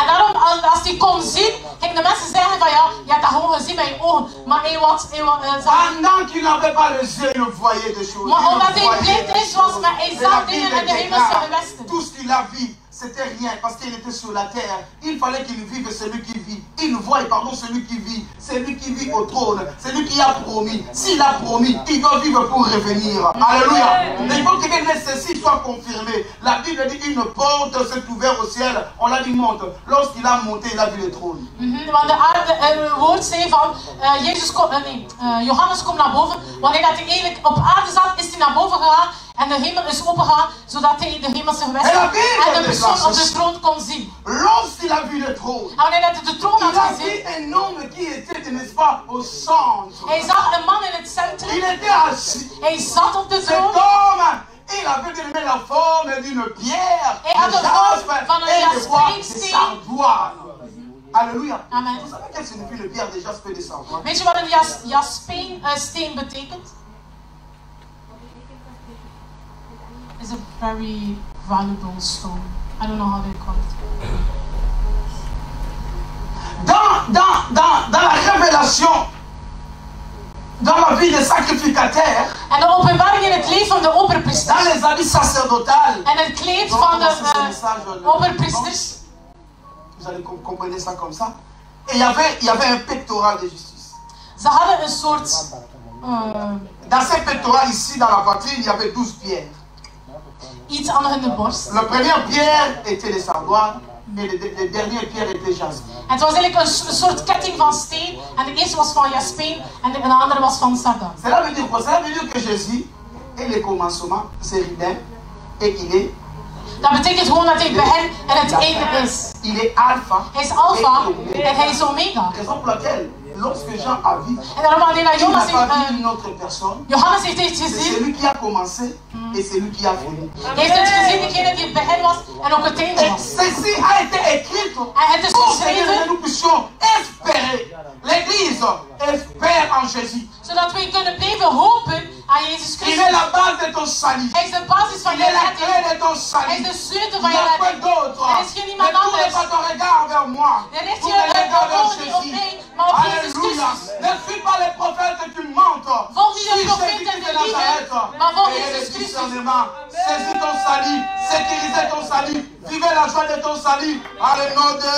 En daarom, als hij kon zien, gingen de mensen zeggen van ja, je hebt dat gewoon gezien met je ogen. Maar hij was pendant qu'il n'avait pas les yeux, il voyait des choses. maar omdat hij blind is, was, maar hij zag dingen in de hemelse gewesten. Tout ce qu'il a vu, c'était rien parce qu'il était sur la terre. Il fallait qu'il vive celui qui vit. Il voit, pardon, celui qui vit au trône, celui qui a promis. S'il a promis, il doit vivre pour revenir. Alléluia. Mais il faut que ceci soit confirmé. La Bible dit une porte s'est ouverte au ciel. On l'a dit monte. Lorsqu'il a monté, il a vu le trône. Want het woord zei van Johannes komt naar boven. Wanneer dat hij eigenlijk op aarde zat, is hij naar boven gegaan. En de hemel is opengegaan, zodat hij de hemelse gewesten en de persoon op de troon kon zien. Lorsqu'il a vu le trône, en wanneer hij de troon had gezien, il a vu un homme qui était, n'est-ce pas, au centre. Hij zag een man in het centrum. Il était assis. Hij zat op de Cet troon. homme, il avait donné la forme d'une pierre, Hij had de vorm van een jaspeensteen. Alléluia. Amen. Vous savez qu'est-ce que signifie le pierre de jaspe et de sardoine? Weet je wat een jaspeensteen betekent? It's a very valuable stone. I don't know how they call it. Dans la révélation, dans la vie des sacrificateurs, en de openbaring in het leven van de opperpriesters, dans les habits sacerdotales, en het kleed van de opperpriesters, vous allez comprendre ça comme ça. Et il y avait un pectoral de justice. Ze hadden een soort. Dans ces pectorales ici, dans la poitrine, il y avait 12 pierres. Iets aan hun borst. La première pierre était les sardoines, mais les dernières pierres étaient jaspe. Het was eigenlijk een soort ketting van steen. En de eerste was van jaspeen en de andere was van sardan. Cela veut dire quoi? Cela veut dire que Jésus est le commencement, c'est lui-même, et il est. Dat betekent gewoon dat hij het begin en het einde is. Il est alpha. Hij is alpha en hij is omega. Raison pour laquelle, lorsque Jean a vu, En daarom wanneer dat il n'a pas vu une autre personne. Johannes heeft het C'est gezien. celui qui a commencé et celui qui a fini. Hij heeft het gezien, degene die het begin was en ook het einde Et was. ceci a été écrit En het is pour que geschreven nous puissions espérer. L'Église espère en Jésus. zodat wij kunnen blijven hopen aan Jezus Il Christus. est la base de ton salut. Hij is de basis van Il je est la redding. clé de ton Hij salut. is de sleutel Il van n'y je a pas redding. d'autre. Er is geen Ne iemand tourne anders. pas ton regard vers moi. Je richt Tourne je le regard vers ogen niet op Jésus. mij, maar op Jezus Alléluia. Christus. Ne suis pas les prophètes qui mentent. Volg niet de Suis profeten Jésus en de de lieden, Nazareth. maar volg Et Jezus le Christus. discernement. Saisis ton salut. Sécurisez ton salut. Vivez la joie de ton salut. Alléluia.